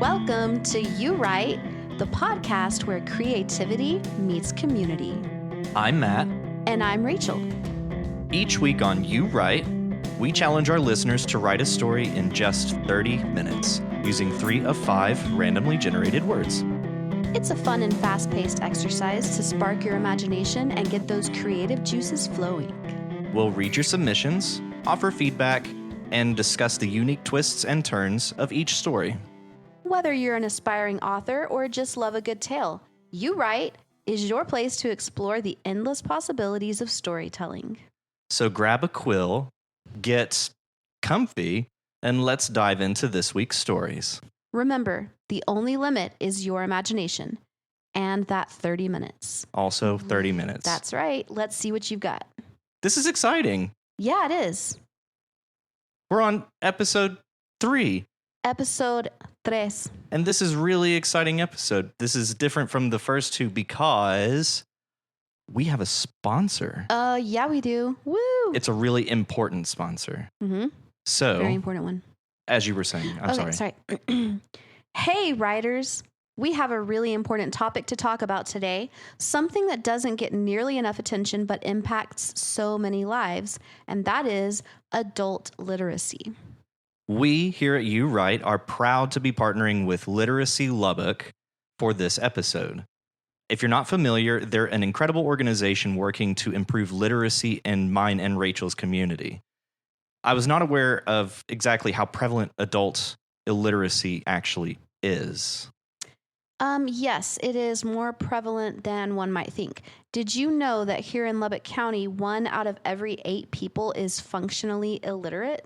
Welcome to You Write, the podcast where creativity meets community. I'm Matt. And I'm Rachel. Each week on You Write, we challenge our listeners to write a story in just 30 minutes using 3 of 5 randomly generated words. It's a fun and fast-paced exercise to spark your imagination and get those creative juices flowing. We'll read your submissions, offer feedback, and discuss the unique twists and turns of each story. Whether you're an aspiring author or just love a good tale, You Write is your place to explore the endless possibilities of storytelling. So grab a quill, get comfy, and let's dive into this week's stories. Remember, the only limit is your imagination and that 30 minutes. Also 30 minutes. That's right. Let's see what you've got. This is exciting. Yeah, it is. We're on episode 3. Episode 3. And this is really exciting episode. This is different from the first two because we have a sponsor. Yeah, we do. Woo! It's a really important sponsor. Mm-hmm. So, very important one. As you were saying, I'm sorry. Hey, writers. We have a really important topic to talk about today, something that doesn't get nearly enough attention but impacts so many lives, and that is adult literacy. We here at You Write are proud to be partnering with Literacy Lubbock for this episode. If you're not familiar, they're an incredible organization working to improve literacy in mine and Rachel's community. I was not aware of exactly how prevalent adult illiteracy actually is. Yes, it is more prevalent than one might think. Did you know that here in Lubbock County, 1 out of every 8 people is functionally illiterate?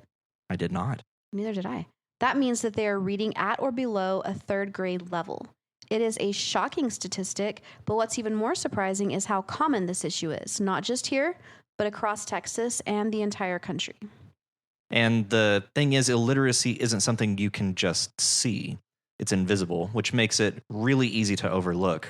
I did not. Neither did I. That means that they are reading at or below a 3rd grade level. It is a shocking statistic, but what's even more surprising is how common this issue is, not just here, but across Texas and the entire country. And the thing is, illiteracy isn't something you can just see. It's invisible, which makes it really easy to overlook.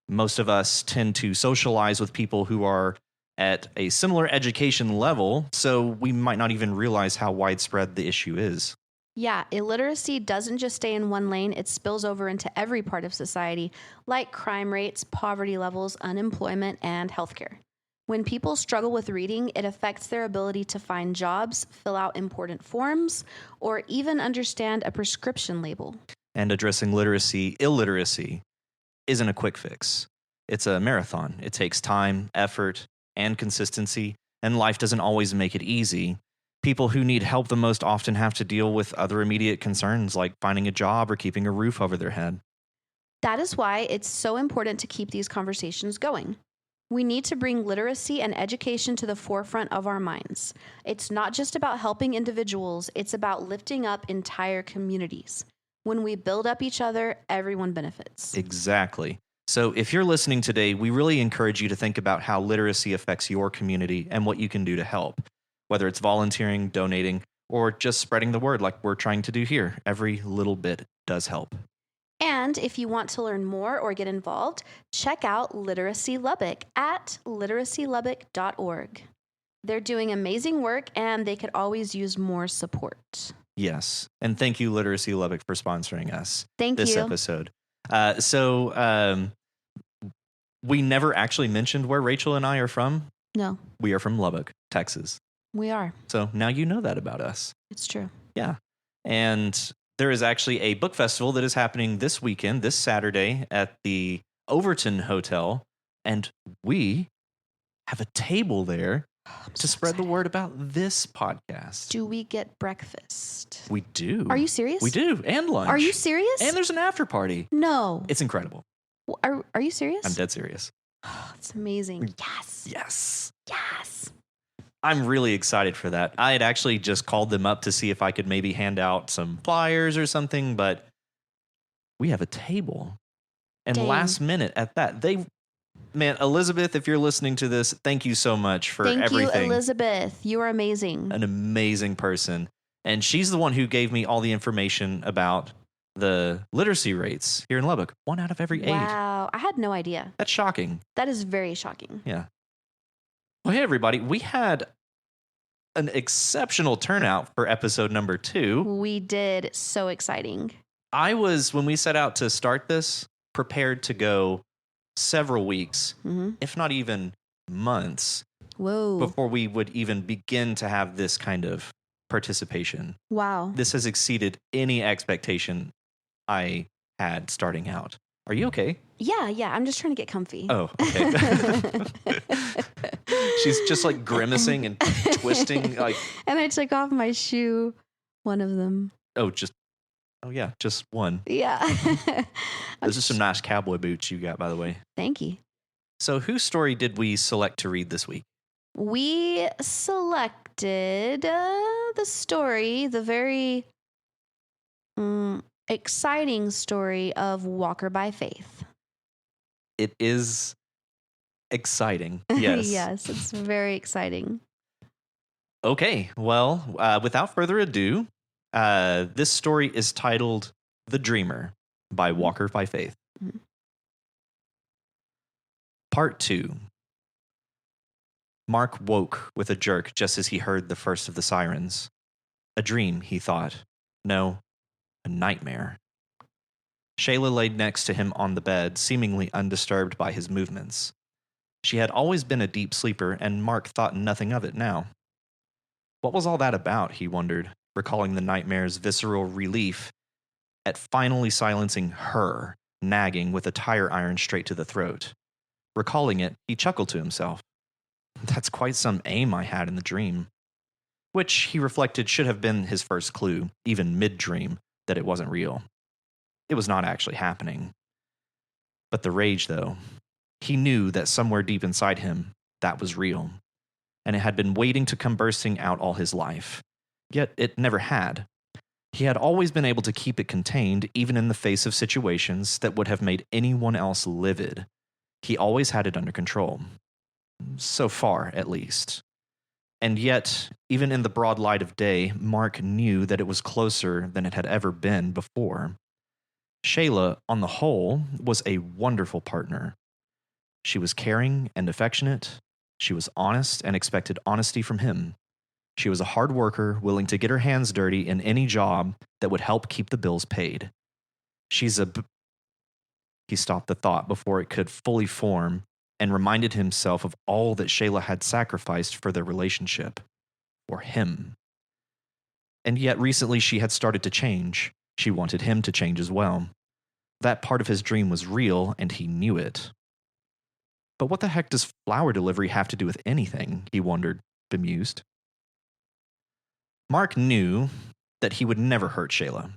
Most of us tend to socialize with people who are at a similar education level, so we might not even realize how widespread the issue is. Yeah, illiteracy doesn't just stay in one lane, it spills over into every part of society, like crime rates, poverty levels, unemployment, and healthcare. When people struggle with reading, it affects their ability to find jobs, fill out important forms, or even understand a prescription label. And addressing illiteracy, isn't a quick fix. It's a marathon. It takes time, effort, and consistency, and life doesn't always make it easy. People who need help the most often have to deal with other immediate concerns like finding a job or keeping a roof over their head. That is why it's so important to keep these conversations going. We need to bring literacy and education to the forefront of our minds. It's not just about helping individuals, it's about lifting up entire communities. When we build up each other, everyone benefits. Exactly. So if you're listening today, we really encourage you to think about how literacy affects your community and what you can do to help, whether it's volunteering, donating, or just spreading the word like we're trying to do here. Every little bit does help. And if you want to learn more or get involved, check out Literacy Lubbock at literacylubbock.org. They're doing amazing work and they could always use more support. Yes. And thank you, Literacy Lubbock, for sponsoring us this episode. We never actually mentioned where Rachel and I are from. No. We are from Lubbock, Texas. We are. So now you know that about us. It's true. Yeah. And there is actually a book festival that is happening this weekend, this Saturday, at the Overton Hotel. And we have a table there to spread the word about this podcast. Do we get breakfast? We do. Are you serious? We do. And lunch. Are you serious? And there's an after party. No. It's incredible. Are you serious? I'm dead serious. Oh, it's amazing. Yes. Yes. Yes. I'm really excited for that. I had actually just called them up to see if I could maybe hand out some flyers or something, but we have a table. And Dang. Last minute at that, Elizabeth, if you're listening to this, thank you so much for everything. Thank you, Elizabeth. You are amazing. An amazing person. And she's the one who gave me all the information about the literacy rates here in Lubbock. 1 out of every 8. Wow. I had no idea. That's shocking. That is very shocking. Yeah. Well, hey, everybody. We had an exceptional turnout for episode number 2. We did. So exciting. I was, when we set out to start this, prepared to go several weeks, if not even months, Whoa. before we would even begin to have this kind of participation. Wow. This has exceeded any expectation I had starting out. Are you okay? Yeah. I'm just trying to get comfy. Oh, okay. She's just like grimacing and twisting. Like, and I took off my shoe, one of them. oh yeah, just one. Yeah. Those are some nice cowboy boots you got, by the way. Thank you. So whose story did we select to read this week? We selected the story, the very exciting story of Walker by Faith. It is exciting. Yes. Yes, it's very exciting. Okay. Well, without further ado, this story is titled The Dreamer by Walker by Faith. Mm-hmm. Part 2. Mark woke with a jerk just as he heard the first of the sirens. A dream, he thought. No, a nightmare. Shayla laid next to him on the bed, seemingly undisturbed by his movements. She had always been a deep sleeper, and Mark thought nothing of it now. What was all that about, he wondered, recalling the nightmare's visceral relief at finally silencing her, nagging with a tire iron straight to the throat. Recalling it, he chuckled to himself. That's quite some aim I had in the dream. Which, he reflected, should have been his first clue, even mid-dream, that it wasn't real. It was not actually happening. But the rage, though, he knew that somewhere deep inside him, that was real. And it had been waiting to come bursting out all his life. Yet it never had. He had always been able to keep it contained, even in the face of situations that would have made anyone else livid. He always had it under control. So far, at least. And yet, even in the broad light of day, Mark knew that it was closer than it had ever been before. Shayla, on the whole, was a wonderful partner. She was caring and affectionate. She was honest and expected honesty from him. She was a hard worker, willing to get her hands dirty in any job that would help keep the bills paid. He stopped the thought before it could fully form and reminded himself of all that Shayla had sacrificed for their relationship. For him. And yet recently she had started to change. She wanted him to change as well. That part of his dream was real, and he knew it. But what the heck does flower delivery have to do with anything? He wondered, bemused. Mark knew that he would never hurt Shayla.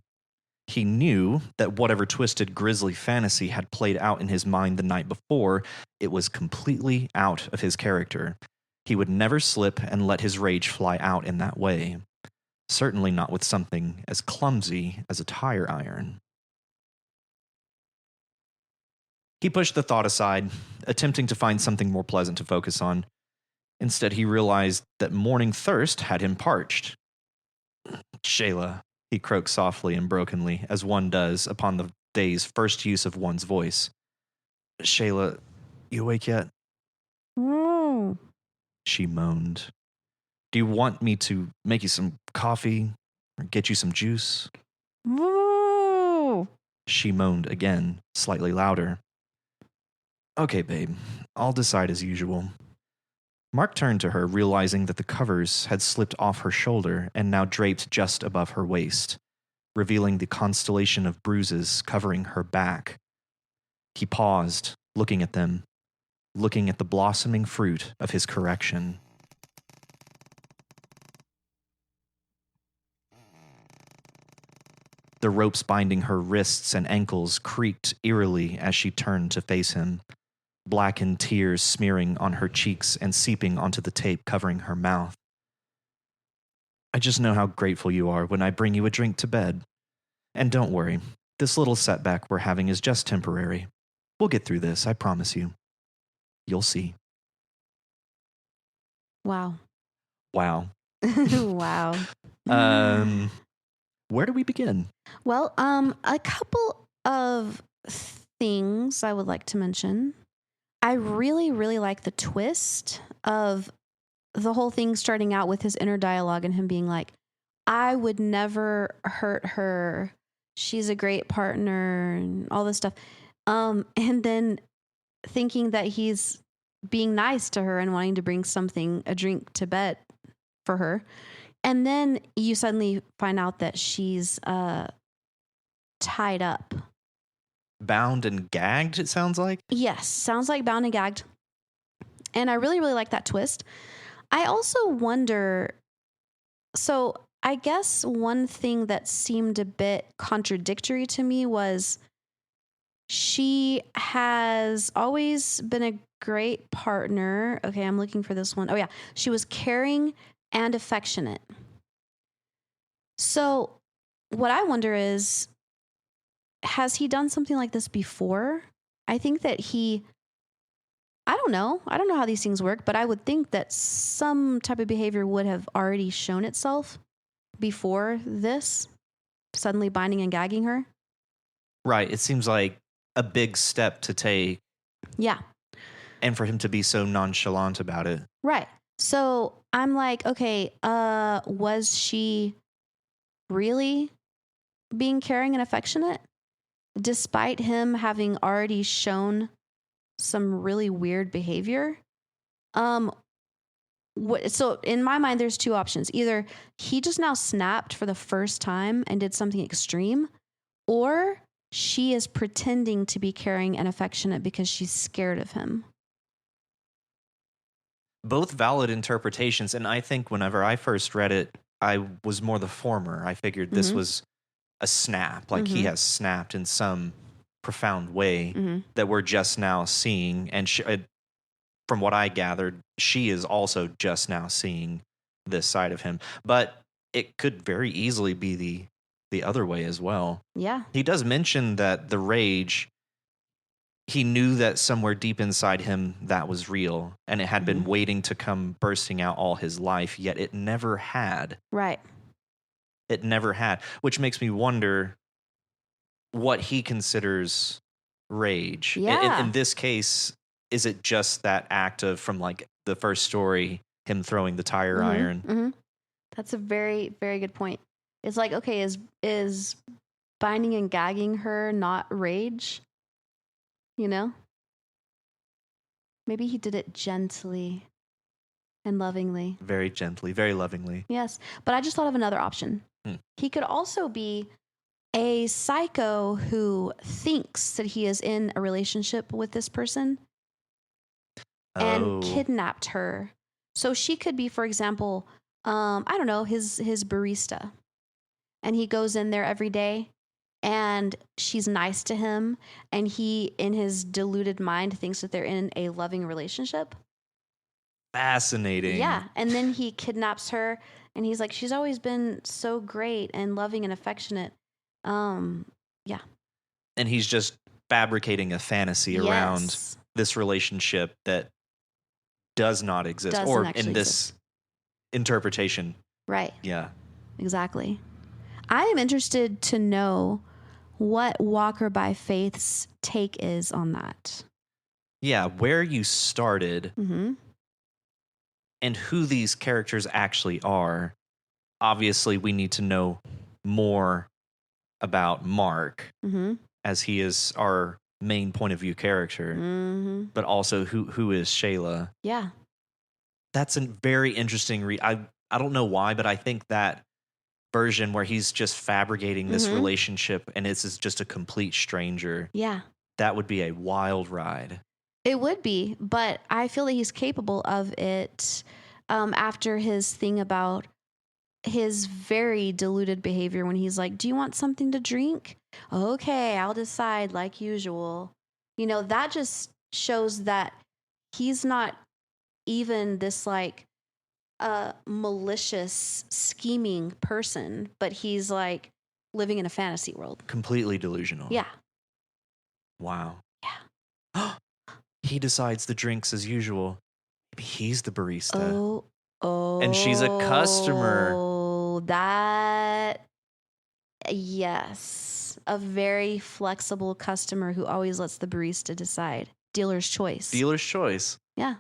He knew that whatever twisted, grisly fantasy had played out in his mind the night before, it was completely out of his character. He would never slip and let his rage fly out in that way. Certainly not with something as clumsy as a tire iron. He pushed the thought aside, attempting to find something more pleasant to focus on. Instead, he realized that morning thirst had him parched. Shayla, he croaked softly and brokenly, as one does upon the day's first use of one's voice. Shayla, you awake yet? Mm. She moaned. Do you want me to make you some coffee or get you some juice? Mm. She moaned again, slightly louder. Okay, babe, I'll decide as usual. Mark turned to her, realizing that the covers had slipped off her shoulder and now draped just above her waist, revealing the constellation of bruises covering her back. He paused, looking at them, looking at the blossoming fruit of his correction. The ropes binding her wrists and ankles creaked eerily as she turned to face him, blackened tears smearing on her cheeks and seeping onto the tape covering her mouth. I just know how grateful you are when I bring you a drink to bed. And don't worry, this little setback we're having is just temporary. We'll get through this, I promise you. You'll see. Wow. Wow. Wow. Where do we begin? Well, a couple of things I would like to mention. I really, really like the twist of the whole thing starting out with his inner dialogue and him being like, I would never hurt her. she's a great partner and all this stuff. And then thinking that he's being nice to her and wanting to bring a drink to bed for her. And then you suddenly find out that she's tied up. Bound and gagged, it sounds like? Yes, sounds like bound and gagged. And I really, really like that twist. I also wonder, so I guess one thing that seemed a bit contradictory to me was she has always been a great partner. Okay, I'm looking for this one. Oh, yeah. She was caring and affectionate. So what I wonder is, has he done something like this before? I think that I don't know how these things work, but I would think that some type of behavior would have already shown itself before this, suddenly binding and gagging her. Right. It seems like a big step to take. Yeah. And for him to be so nonchalant about it. Right. So I'm like, okay, was she really being caring and affectionate despite him having already shown some really weird behavior? So in my mind, there's two options. Either he just now snapped for the first time and did something extreme, or she is pretending to be caring and affectionate because she's scared of him. Both valid interpretations. And I think whenever I first read it, I was more the former. I figured this was a snap, like he has snapped in some profound way that we're just now seeing. And from what I gathered, she is also just now seeing this side of him. But it could very easily be the other way as well. Yeah. He does mention that the rage, he knew that somewhere deep inside him that was real, and it had been waiting to come bursting out all his life, yet it never had. Right. It never had, which makes me wonder what he considers rage. Yeah. In this case, is it just that act of, from like the first story, him throwing the tire iron? That's a very, very good point. It's like, okay, is binding and gagging her not rage? You know? Maybe he did it gently and lovingly. Very gently, very lovingly. Yes. But I just thought of another option. He could also be a psycho who thinks that he is in a relationship with this person and kidnapped her. So she could be, for example, I don't know, his barista. And he goes in there every day and she's nice to him. And he, in his deluded mind, thinks that they're in a loving relationship. Fascinating. Yeah. And then he kidnaps her and he's like, she's always been so great and loving and affectionate. Yeah. And he's just fabricating a fantasy around this relationship that does not exist. Or in this interpretation. Right. Yeah. Exactly. I am interested to know what Walker by Faith's take is on that. Yeah, where you started and who these characters actually are. Obviously, we need to know more about Mark, as he is our main point of view character, but also who is Shayla. Yeah. That's a very interesting read. I don't know why, but I think that version where he's just fabricating this relationship and it's just a complete stranger. Yeah. That would be a wild ride. It would be, but I feel that he's capable of it after his thing about his very deluded behavior when he's like, do you want something to drink? Okay, I'll decide like usual. You know, that just shows that he's not even this like malicious, scheming person, but he's like living in a fantasy world. Completely delusional. Yeah. Wow. Yeah. He decides the drinks as usual. Maybe he's the barista. Oh. And she's a customer. Oh, that. Yes. A very flexible customer who always lets the barista decide. Dealer's choice. Dealer's choice. Yeah.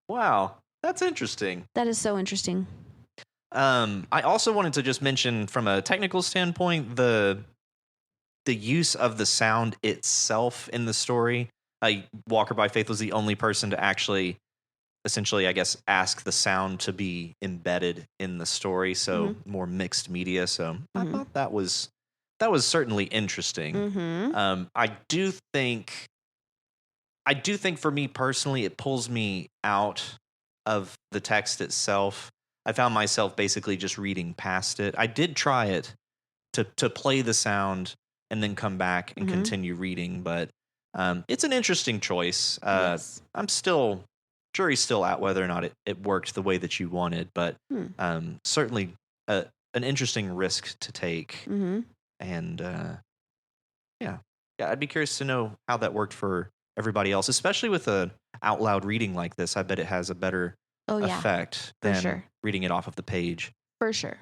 Wow. That's interesting. That is so interesting. I also wanted to just mention from a technical standpoint, the use of the sound itself in the story. Walker by Faith was the only person to actually, essentially, I guess, ask the sound to be embedded in the story. So more mixed media. So I thought that was certainly interesting. I do think for me personally, it pulls me out of the text itself. I found myself basically just reading past it. I did try it to play the sound and then come back and continue reading, but it's an interesting choice. Yes. Jury's still out whether or not it worked the way that you wanted, but certainly an interesting risk to take. And yeah, I'd be curious to know how that worked for everybody else, especially with a out loud reading like this. I bet it has a better effect than reading it off of the page. For sure.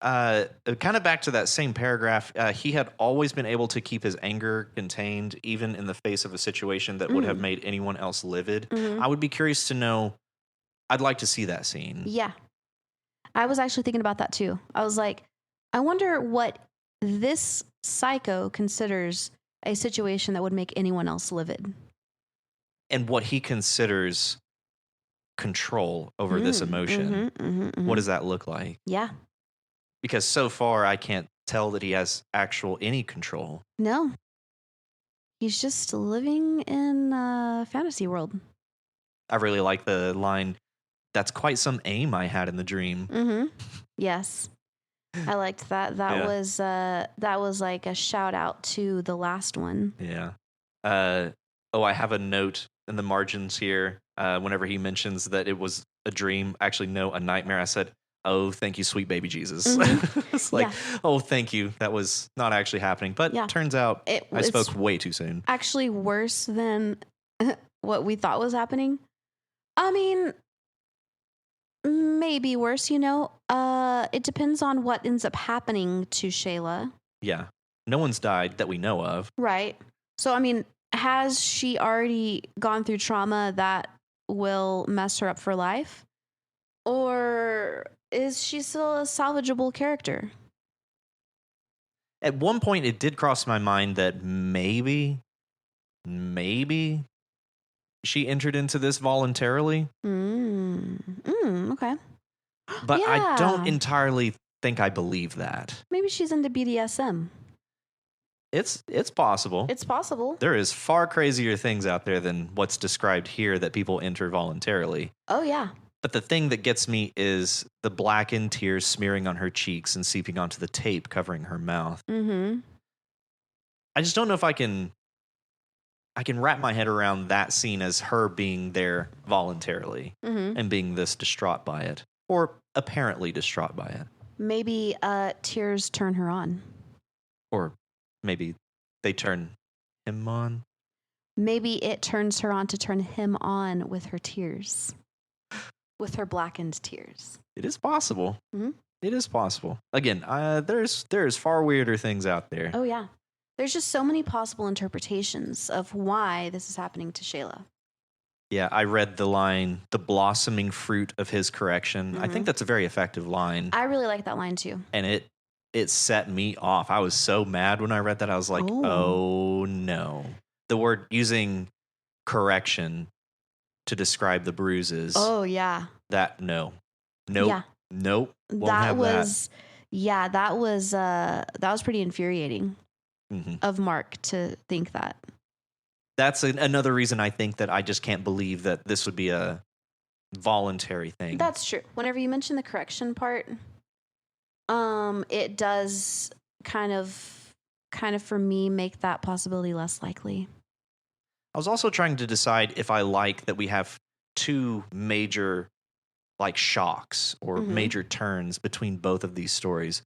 Kind of back to that same paragraph, he had always been able to keep his anger contained, even in the face of a situation that would have made anyone else livid. I would be curious to know. I'd like to see that scene. Yeah. I was actually thinking about that too. I was like, I wonder what this psycho considers a situation that would make anyone else livid. And what he considers control over this emotion. What does that look like? Yeah. Because so far, I can't tell that he has any control. No. He's just living in a fantasy world. I really like the line, "That's quite some aim I had in the dream." Yes. I liked that. That was like a shout out to the last one. Yeah. I have a note in the margins here. Whenever he mentions that it was a dream, actually, no, a nightmare, I said, "Oh, thank you, sweet baby Jesus." It's like, oh, thank you. That was not actually happening. But turns out I spoke way too soon. Actually worse than what we thought was happening. I mean, maybe worse, it depends on what ends up happening to Shayla. Yeah. No one's died that we know of. Right. So, I mean, has she already gone through trauma that will mess her up for life? Or is she still a salvageable character? At one point, it did cross my mind that maybe she entered into this voluntarily. Okay. But I don't entirely think I believe that. Maybe she's into BDSM. It's possible. It's possible. There is far crazier things out there than what's described here that people enter voluntarily. Oh, yeah. But the thing that gets me is the blackened tears smearing on her cheeks and seeping onto the tape covering her mouth. I just don't know if I can wrap my head around that scene as her being there voluntarily and being this distraught by it, or apparently distraught by it. Maybe tears turn her on. Or maybe they turn him on. Maybe it turns her on to turn him on with her tears. With her blackened tears. It is possible. It is possible. Again, there's far weirder things out there. Oh, yeah. There's just so many possible interpretations of why this is happening to Shayla. Yeah, I read the line, "the blossoming fruit of his correction." I think that's a very effective line. I really like that line too. And it set me off. I was so mad when I read that. I was like, oh no. The word using correction to describe the bruises. Oh, yeah. That, no. Nope. Yeah. Nope. That was pretty infuriating of Mark to think that. That's another reason I think that I just can't believe that this would be a voluntary thing. That's true. Whenever you mention the correction part, it does kind of for me make that possibility less likely. I was also trying to decide if I like that we have two major like shocks or major turns between both of these stories.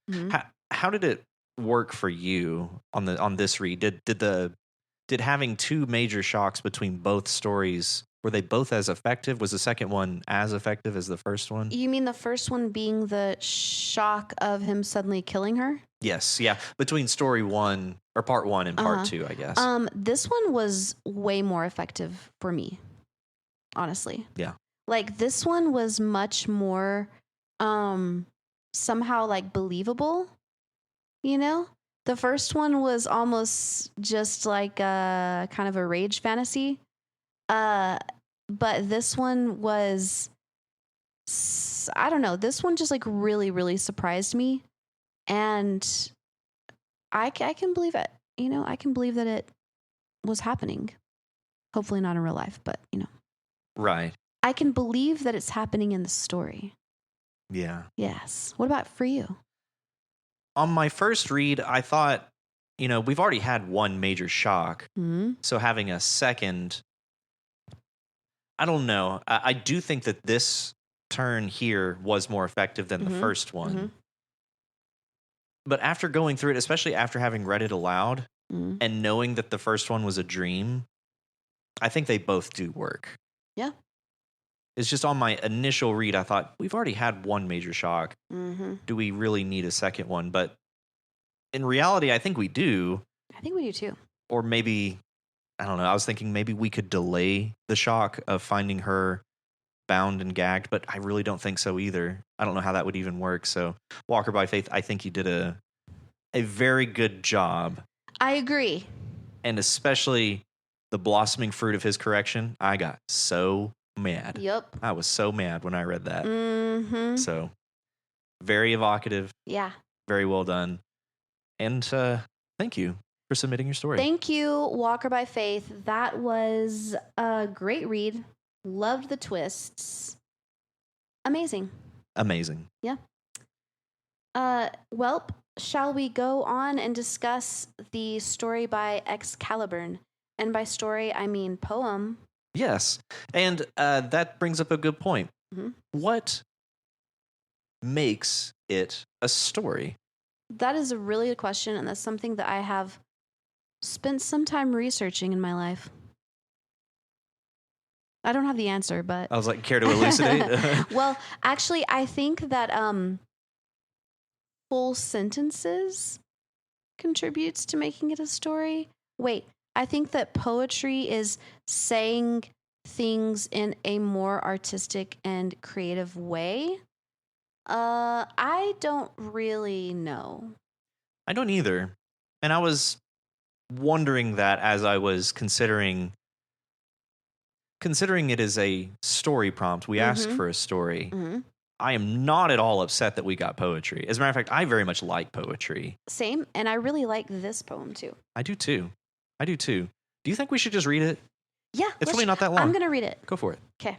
How did it work for you on this read? Did having two major shocks between both stories, were they both as effective? Was the second one as effective as the first one? You mean the first one being the shock of him suddenly killing her? Yes, yeah. Between story one or part one and part two, I guess. This one was way more effective for me, honestly. Yeah. Like this one was much more somehow like believable, you know? The first one was almost just like a kind of a rage fantasy. But this one was, I don't know, this one just like really, really surprised me. And I can believe it. You know, I can believe that it was happening. Hopefully not in real life, but, you know. Right. I can believe that it's happening in the story. Yeah. Yes. What about for you? On my first read, I thought, we've already had one major shock. Mm-hmm. So having a second, I don't know. I do think that this turn here was more effective than the first one. Mm-hmm. But after going through it, especially after having read it aloud and knowing that the first one was a dream, I think they both do work. Yeah. It's just on my initial read, I thought, we've already had one major shock. Mm-hmm. Do we really need a second one? But in reality, I think we do. I think we do too. Or maybe, I don't know, I was thinking maybe we could delay the shock of finding her bound and gagged, but I really don't think so either. I don't know how that would even work. So, Walker by Faith, I think you did a very good job. I agree. And especially the blossoming fruit of his correction, I got so mad. Yep. I was so mad when I read that. Mm-hmm. So, very evocative. Yeah. Very well done. And thank you for submitting your story. Thank you, Walker by Faith. That was a great read. Loved the twists. Amazing. Amazing. Yeah. Welp, shall we go on and discuss the story by Excalibur? And by story, I mean poem. Yes. And that brings up a good point. Mm-hmm. What makes it a story? That is a really good question, and that's something that I have spent some time researching in my life. I don't have the answer, but I was like, care to elucidate? Well, actually, I think that full sentences contributes to making it a story. Wait, I think that poetry is saying things in a more artistic and creative way. I don't really know. I don't either. And I was wondering that as I was considering it as a story prompt. We asked for a story. Mm-hmm. I am not at all upset that we got poetry. As a matter of fact, I very much like poetry. Same, and I really like this poem too. I do too. Do you think we should just read it? Yeah. It's really not that long. I'm going to read it. Go for it. Okay.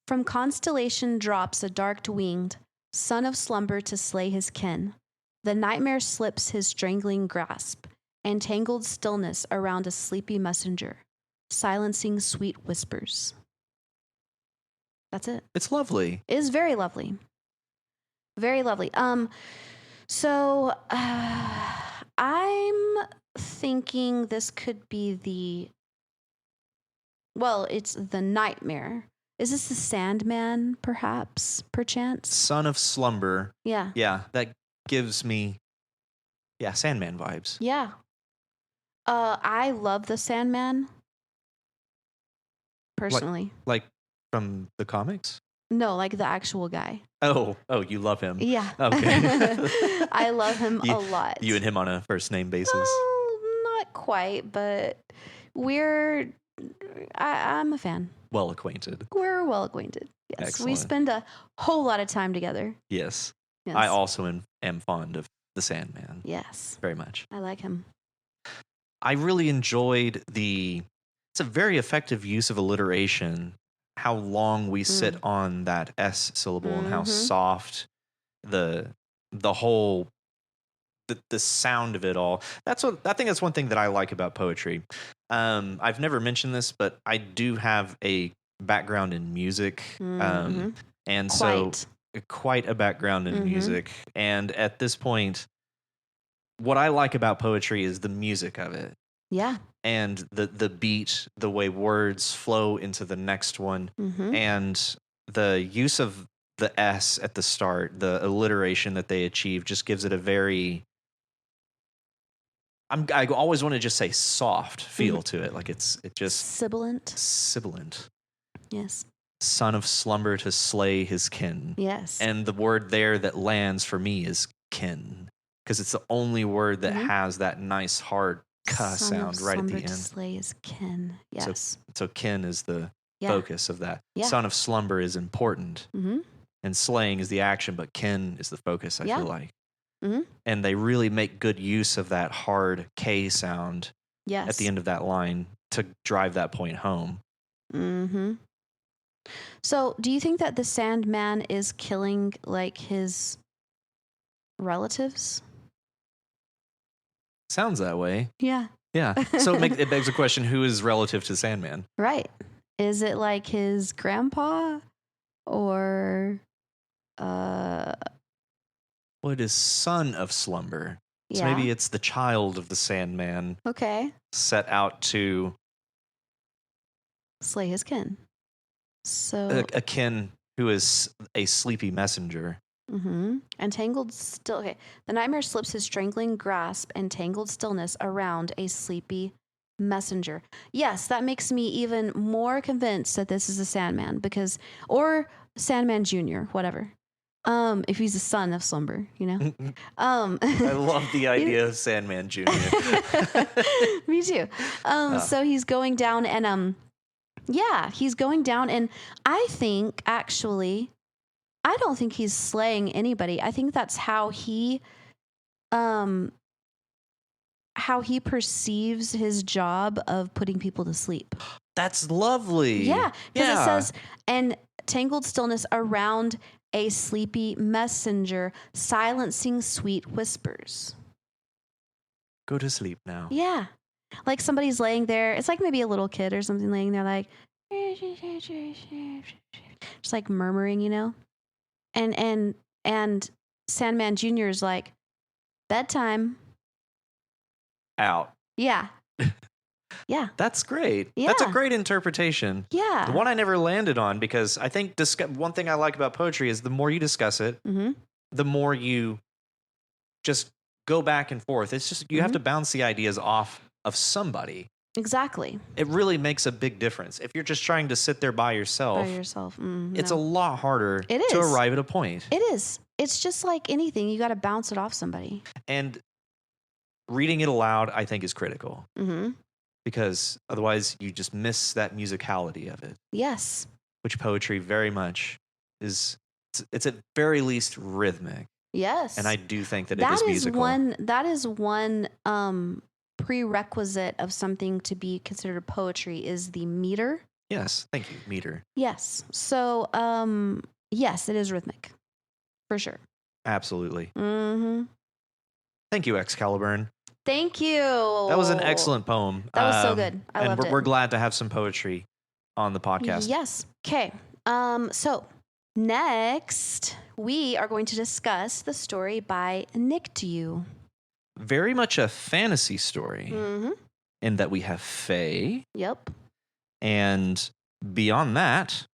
From Constellation drops a dark-winged son of slumber to slay his kin. The nightmare slips his strangling grasp, and tangled stillness around a sleepy messenger, silencing sweet whispers. That's it. It's lovely. It is very lovely. Very lovely. So I'm thinking this could be it's the nightmare. Is this the Sandman, perhaps, perchance? Son of slumber. Yeah. Yeah, that gives me, Sandman vibes. Yeah. I love the Sandman, personally. Like from the comics? No, like the actual guy. Oh, you love him. Yeah. Okay. I love him a lot. You and him on a first name basis? Not quite, but I'm a fan. Well acquainted. We're well acquainted. Yes. Excellent. We spend a whole lot of time together. Yes. Yes. I also am fond of the Sandman. Yes. Very much. I like him. I really enjoyed it's a very effective use of alliteration, how long we sit on that S syllable and how soft the whole, the sound of it all. I think that's one thing that I like about poetry. I've never mentioned this, but I do have a background in music. And so quite a background in music. And at this point, what I like about poetry is the music of it. Yeah. And the beat, the way words flow into the next one, and the use of the S at the start, the alliteration that they achieve just gives it a very, I always want to just say soft feel to it. Like it just sibilant. Sibilant. Yes. son of slumber to slay his kin. Yes. And the word there that lands for me is kin, because it's the only word that has that nice hard ka sound right at the end. To slay his kin. Yes. So kin is the focus of that. Yeah. Son of slumber is important. And slaying is the action, but kin is the focus, I feel like. And they really make good use of that hard K sound at the end of that line to drive that point home. So do you think that the Sandman is killing like his relatives? Sounds that way. Yeah. Yeah. So it begs the question, who is relative to Sandman? Right. Is it like his grandpa or well, it is son of slumber. So yeah. maybe it's the child of the Sandman. Okay. Set out to slay his kin. So a kin who is a sleepy messenger. Entangled still. Okay. The nightmare slips his strangling grasp and tangled stillness around a sleepy messenger. Yes, that makes me even more convinced that this is a Sandman or Sandman Jr., whatever. If he's the son of slumber, you know. I love the idea of Sandman Jr. Me too. So he's going down and he's going down, and I think actually, I don't think he's slaying anybody. I think that's how he perceives his job of putting people to sleep. That's lovely. Yeah, because it says, and tangled stillness around a sleepy messenger, silencing sweet whispers. Go to sleep now. Yeah. Like somebody's laying there. It's like maybe a little kid or something laying there like, just like murmuring, you know? And Sandman Jr. is like, bedtime. Out. Yeah. Yeah. That's great. Yeah. That's a great interpretation. Yeah. The one I never landed on, because I think one thing I like about poetry is the more you discuss it, the more you just go back and forth. It's just, you have to bounce the ideas off of somebody. Exactly. It really makes a big difference. If you're just trying to sit there by yourself, it's a lot harder to arrive at a point. It is. It's just like anything. You got to bounce it off somebody. And reading it aloud, I think, is critical. Because otherwise you just miss that musicality of it. Yes. Which poetry very much is. It's at very least rhythmic. Yes. And I do think that it is musical. That is one prerequisite of something to be considered poetry is the meter. Yes. Thank you. Meter. Yes. So, yes, it is rhythmic. For sure. Absolutely. Thank you, Excalibur. Thank you. That was an excellent poem. That was so good. I loved it. We're glad to have some poetry on the podcast. Yes. Okay. So next we are going to discuss the story by Nick to You. Very much a fantasy story in that we have fae. Yep. And beyond that,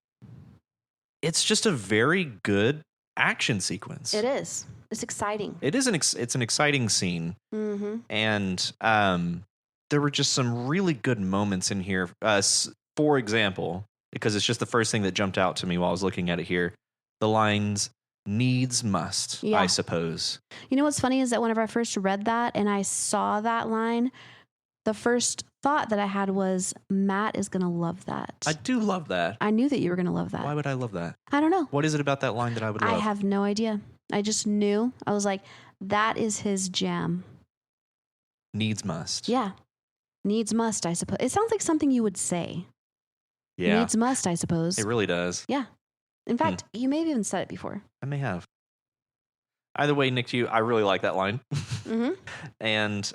it's just a very good action sequence. It is. It's exciting. It's an exciting scene. And there were just some really good moments in here. For example, because it's just the first thing that jumped out to me while I was looking at it here, the lines needs must, I suppose. You know what's funny is that whenever I first read that and I saw that line, the first thought that I had was, Matt is going to love that. I do love that. I knew that you were going to love that. Why would I love that? I don't know. What is it about that line that I would love? I have no idea. I just knew. I was like, that is his jam. Needs must. Yeah. Needs must, I suppose. It sounds like something you would say. Yeah. Needs must, I suppose. It really does. Yeah. In fact, you may have even said it before. I may have. Either way, Nick, I really like that line. And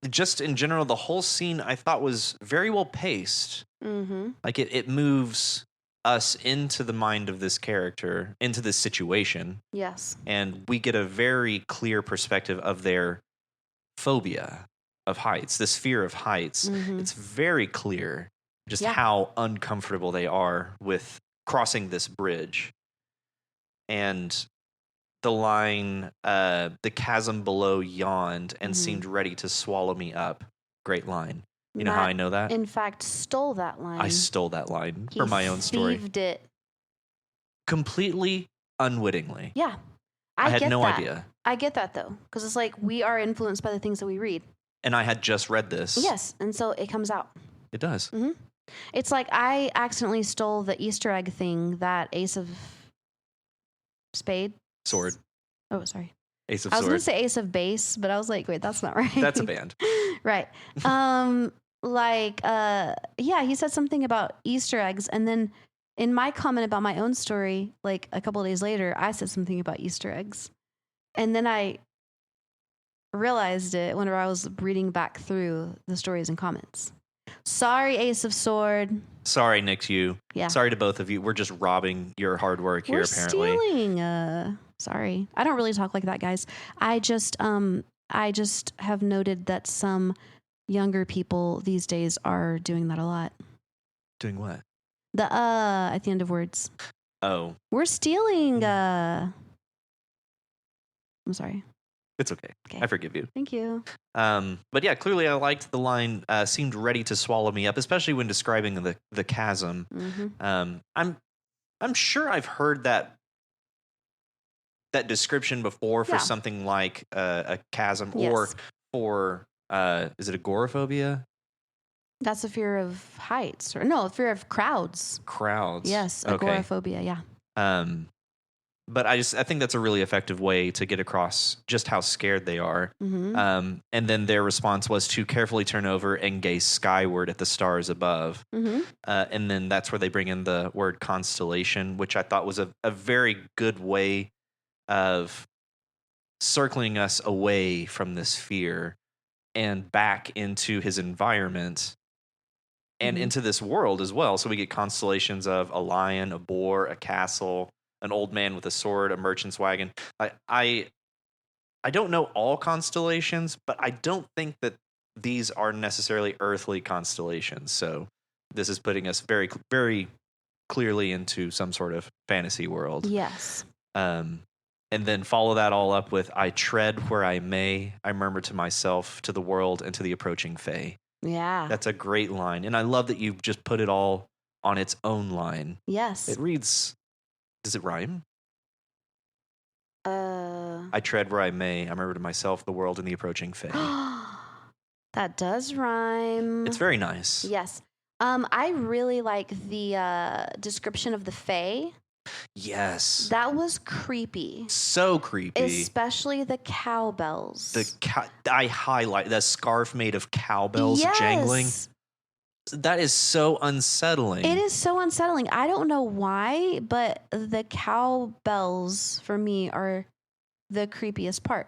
just in general, the whole scene I thought was very well paced. Like it moves us into the mind of this character, into this situation. Yes. And we get a very clear perspective of their phobia of heights, this fear of heights. It's very clear just how uncomfortable they are with crossing this bridge. And the line, the chasm below yawned and seemed ready to swallow me up. Great line. You know how I know that? In fact, stole that line. I stole that line for my own story. He thieved it completely unwittingly. Yeah. I had get no that. idea. I get that though, because it's like we are influenced by the things that we read. And I had just read this. Yes, and so it comes out. It does. Mm-hmm. It's like I accidentally stole the Easter egg thing that Ace of Sword. Oh, sorry. Ace of I was Sword. going to say Ace of Base, but I was like, wait, that's not right. That's a band. Right. Yeah, he said something about Easter eggs, and then in my comment about my own story, like a couple of days later, I said something about Easter eggs. And then I realized it whenever I was reading back through the stories and comments. Sorry, Ace of Sword. Sorry, Nick, you. Yeah. Sorry to both of you. We're just robbing your hard work here, apparently. Stealing. Sorry. I don't really talk like that, guys. I just have noted that some younger people these days are doing that a lot. Doing what? The at the end of words. Oh. We're stealing I'm sorry. It's okay. I forgive you. Thank you. But yeah, clearly I liked the line, seemed ready to swallow me up, especially when describing the chasm. Mm-hmm. I'm sure I've heard that description before for something like a chasm, or for is it agoraphobia? That's a fear of heights, or no, a fear of crowds. Crowds. Yes, agoraphobia. Yeah. But I think that's a really effective way to get across just how scared they are. Mm-hmm. And then their response was to carefully turn over and gaze skyward at the stars above. Mm-hmm. And then that's where they bring in the word constellation, which I thought was a very good way of circling us away from this fear and back into his environment and into this world as well. So we get constellations of a lion, a boar, a castle, an old man with a sword, a merchant's wagon. I don't know all constellations, but I don't think that these are necessarily earthly constellations. So this is putting us very, very clearly into some sort of fantasy world. Yes. And then follow that all up with, I tread where I may, I murmur to myself, to the world, and to the approaching fae. Yeah. That's a great line. And I love that you've just put it all on its own line. Yes. It reads, does it rhyme? I tread where I may, I murmur to myself, the world, and the approaching fae. That does rhyme. It's very nice. Yes. I really like the description of the fae. Yes. That was creepy. So creepy. Especially the cowbells. I highlight that scarf made of cowbells jangling. That is so unsettling. It is so unsettling. I don't know why, but the cowbells for me are the creepiest part.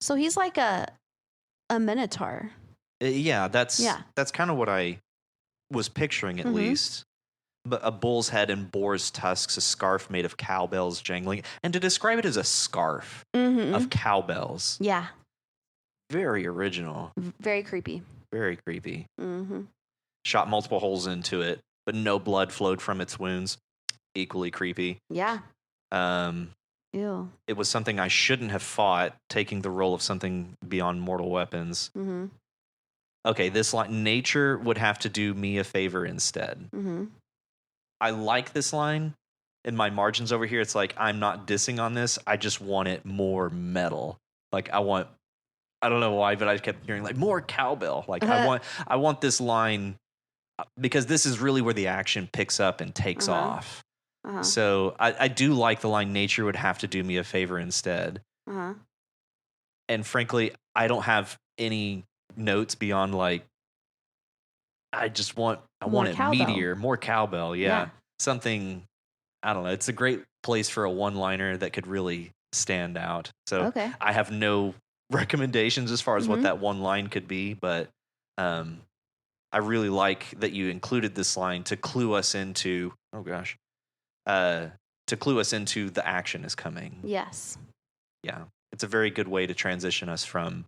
So he's like a minotaur. Yeah, that's kind of what I was picturing at least. But a bull's head and boar's tusks, a scarf made of cowbells jangling. And to describe it as a scarf of cowbells. Yeah. Very original. Very creepy. Very creepy. Mm-hmm. Shot multiple holes into it, but no blood flowed from its wounds. Equally creepy. Yeah. Ew. It was something I shouldn't have fought, taking the role of something beyond mortal weapons. Mm-hmm. Okay, this line, nature would have to do me a favor instead. Mm-hmm. I like this line. In my margins over here, it's like, I'm not dissing on this. I just want it more metal. Like I don't know why, but I kept hearing like more cowbell. Like I want this line, because this is really where the action picks up and takes off. So I do like the line, nature would have to do me a favor instead. And frankly, I don't have any notes beyond like, I want it cowbell. meatier, more cowbell. Yeah. Something, I don't know. It's a great place for a one-liner that could really stand out. So I have no recommendations as far as what that one line could be, but I really like that you included this line to clue us into, to clue us into the action is coming. Yes. Yeah. It's a very good way to transition us from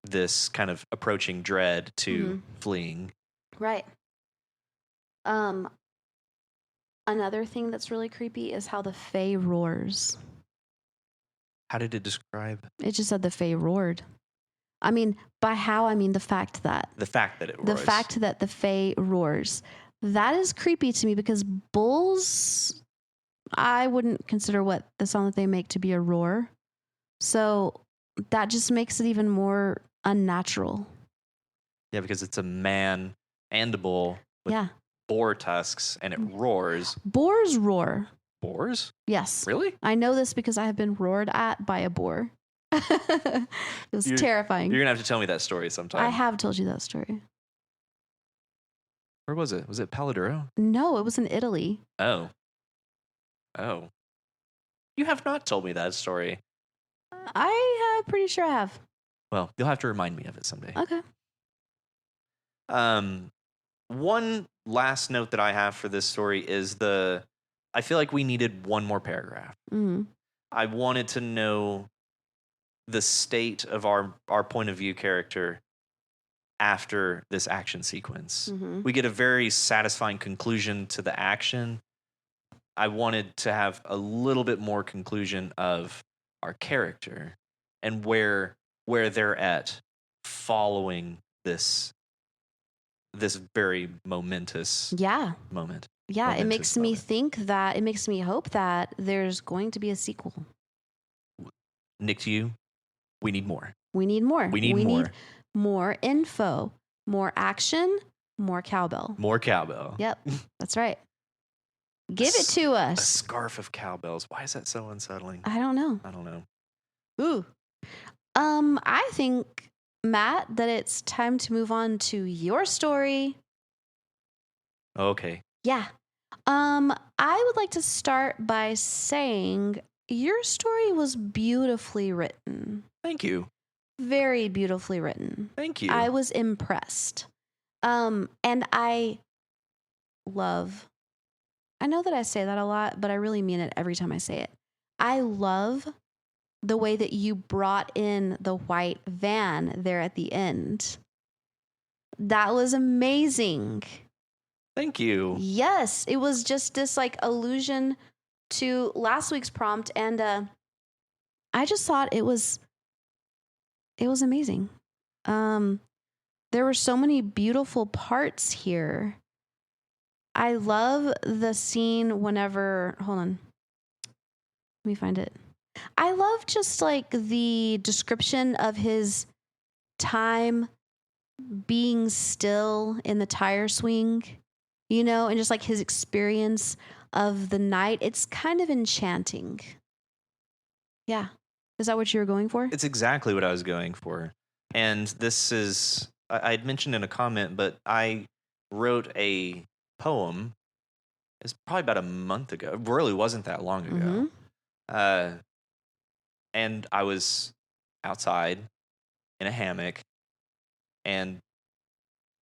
this kind of approaching dread to fleeing. Right. Another thing that's really creepy is how the fae roars. How did it describe? It just said the fae roared. I mean, by how, I mean the fact that. The fact that it roars. The fact that the fae roars. That is creepy to me because bulls I wouldn't consider what the sound that they make to be a roar. So that just makes it even more unnatural. Yeah, because it's a man and a bull with Yeah. boar tusks, and it roars. Boars roar. Boars? Yes. Really? I know this because I have been roared at by a boar. It was terrifying. You're going to have to tell me that story sometime. I have told you that story. Where was it? Was it Paladuro? No, it was in Italy. Oh. You have not told me that story. I pretty sure I have. Well, you'll have to remind me of it someday. Okay. One last note that I have for this story is I feel like we needed one more paragraph. Mm-hmm. I wanted to know the state of our point of view character after this action sequence. Mm-hmm. We get a very satisfying conclusion to the action. I wanted to have a little bit more conclusion of our character and where they're at following this very momentous moment. Yeah, it makes me moment. it makes me hope that there's going to be a sequel. Nick, to you, we need more. We need more. We need more info, more action, more cowbell. More cowbell. Yep, that's right. Give it to us. A scarf of cowbells. Why is that so unsettling? I don't know. Ooh. I think, Matt, that it's time to move on to your story. Okay. Yeah. I would like to start by saying your story was beautifully written. Thank you. Very beautifully written. Thank you. I was impressed. And I know that I say that a lot, but I really mean it every time I say it. I love the way that you brought in the white van there at the end. That was amazing. Thank you. Yes, it was just this like allusion to last week's prompt, and I just thought it was amazing. There were so many beautiful parts here. I love the scene whenever, hold on, let me find it. I love just like the description of his time being still in the tire swing, you know, and just like his experience of the night. It's kind of enchanting. Yeah. Is that what you were going for? It's exactly what I was going for. And this is, I had mentioned in a comment, but I wrote a poem. It's probably about a month ago. It really wasn't that long ago. Mm-hmm. And I was outside in a hammock, and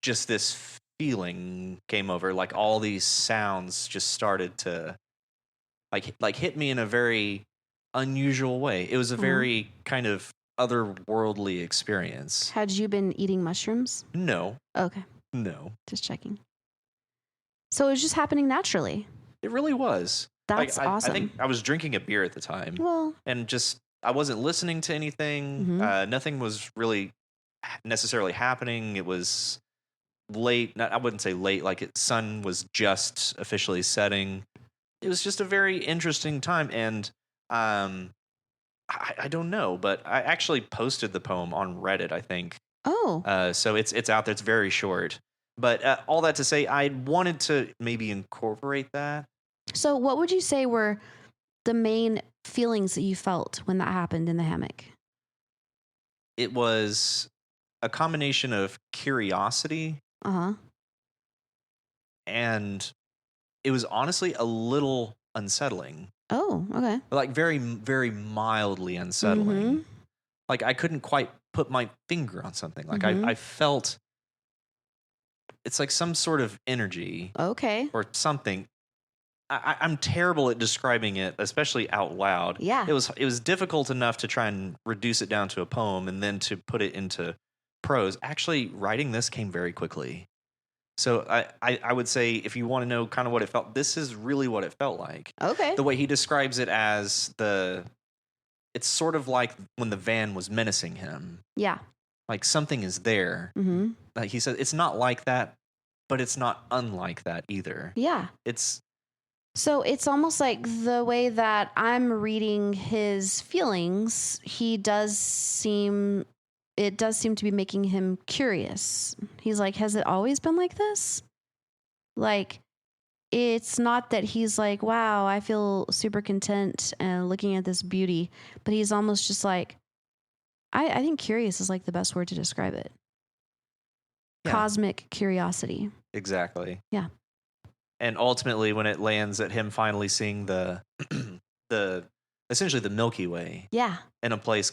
just this feeling came over. Like all these sounds just started to like hit me in a very unusual way. It was a very kind of otherworldly experience. Had you been eating mushrooms? No. Okay. No. Just checking. So it was just happening naturally. It really was. That's awesome. I think I was drinking a beer at the time. Well, and just I wasn't listening to anything. Mm-hmm. Nothing was really necessarily happening. It was late. I wouldn't say late. Like sun was just officially setting. It was just a very interesting time, and I don't know, but I actually posted the poem on Reddit, I think. Oh. So it's out there. It's very short. But all that to say, I wanted to maybe incorporate that. So what would you say were the main feelings that you felt when that happened in the hammock? It was a combination of curiosity. Uh-huh. And it was honestly a little unsettling. Oh, okay. Like very, very mildly unsettling. Mm-hmm. Like I couldn't quite put my finger on something. Like Mm-hmm. I felt it's like some sort of energy. Okay. Or something. I'm terrible at describing it, especially out loud. Yeah. It was difficult enough to try and reduce it down to a poem and then to put it into prose. Actually, writing this came very quickly. So I would say if you want to know kind of what it felt, this is really what it felt like. Okay. The way he describes it as it's sort of like when the van was menacing him. Yeah. Like something is there. Mm-hmm. Like he said, it's not like that, but it's not unlike that either. Yeah. It's So it's almost like the way that I'm reading his feelings, it does seem to be making him curious. He's like, has it always been like this? Like, it's not that he's like, wow, I feel super content looking at this beauty, but he's almost just like, I think curious is like the best word to describe it. Yeah. Cosmic curiosity. Exactly. Yeah. And ultimately, when it lands at him finally seeing the essentially the Milky Way, Yeah, in a place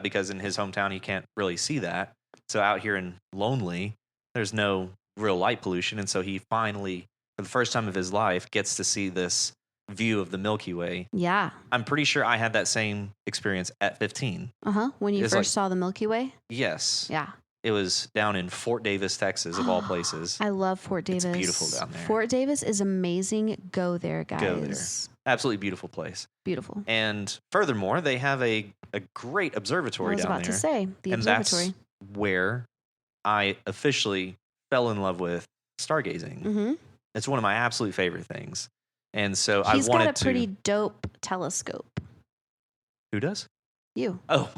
because in his hometown he can't really see that. So out here in Lonely, there's no real light pollution, and so he finally, for the first time of his life, gets to see this view of the Milky Way. yeah. I'm pretty sure I had that same experience at 15. When you It's first saw the Milky Way. Yes. Yeah. It was down in Fort Davis, Texas, of all places. I love Fort Davis. It's beautiful down there. Fort Davis is amazing. Go there, guys. Go there. Absolutely beautiful place. Beautiful. And furthermore, they have a great observatory down there. I was about to say, the observatory. And that's where I officially fell in love with stargazing. Mm-hmm. It's one of my absolute favorite things. And so He's I wanted to... got a pretty dope telescope. Who does? You. Oh,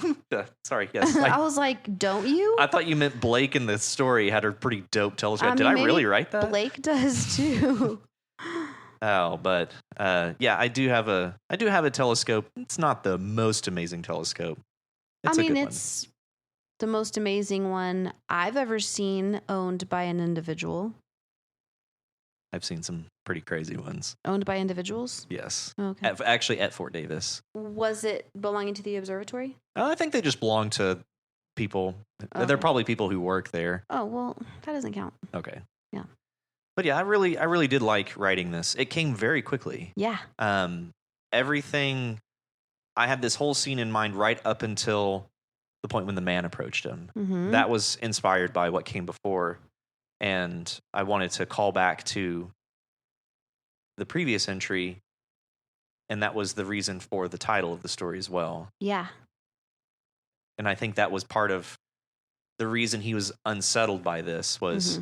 sorry. Yes. I was like, don't you? I thought you meant Blake in the story had a pretty dope telescope. Did I really write that? Blake does too. Oh, but yeah, I do have a telescope. It's not the most amazing telescope. It's it's the most amazing one I've ever seen owned by an individual. I've seen some pretty crazy ones. Owned by individuals? Yes. Okay. Actually, at Fort Davis. Was it belonging to the observatory? I think they just belong to people. Okay. They're probably people who work there. Oh, well, that doesn't count. Okay. Yeah. But yeah, I really did like writing this. It came very quickly. Yeah. Everything, I had this whole scene in mind right up until the point when the man approached him. Mm-hmm. That was inspired by what came before. And I wanted to call back to the previous entry, and that was the reason for the title of the story as well. Yeah. And I think that was part of the reason he was unsettled by this was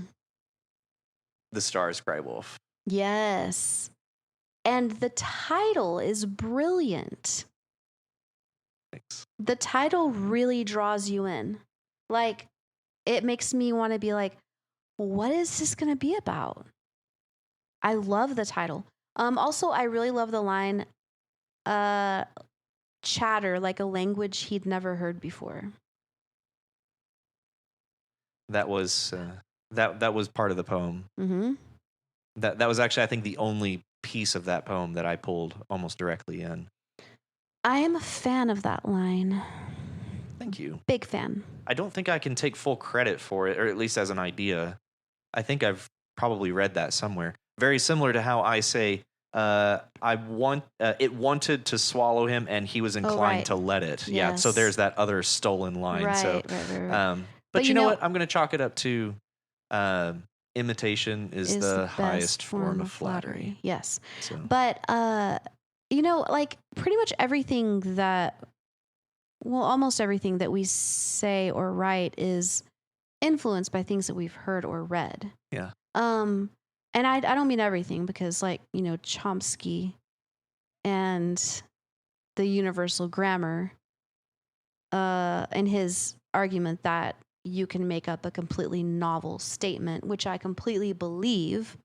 the stars cry wolf. Yes. And the title is brilliant. Thanks. The title really draws you in. Like, it makes me want to be like, what is this going to be about? I love the title. Also, I really love the line, chatter like a language he'd never heard before. That was that was part of the poem. Mm-hmm. That was actually, I think, the only piece of that poem that I pulled almost directly in. I am a fan of that line. Thank you. Big fan. I don't think I can take full credit for it, or at least as an idea. I think I've probably read that somewhere. Very similar to how I say, it wanted to swallow him and he was inclined to let it. Yes. Yeah. So there's that other stolen line. Right, right. But you know what? I'm going to chalk it up to imitation is the highest form of flattery. Yes. So. But, like pretty much everything almost everything that we say or write is influenced by things that we've heard or read. Yeah. And I don't mean everything because, like, Chomsky and the universal grammar, and his argument that you can make up a completely novel statement, which I completely believe.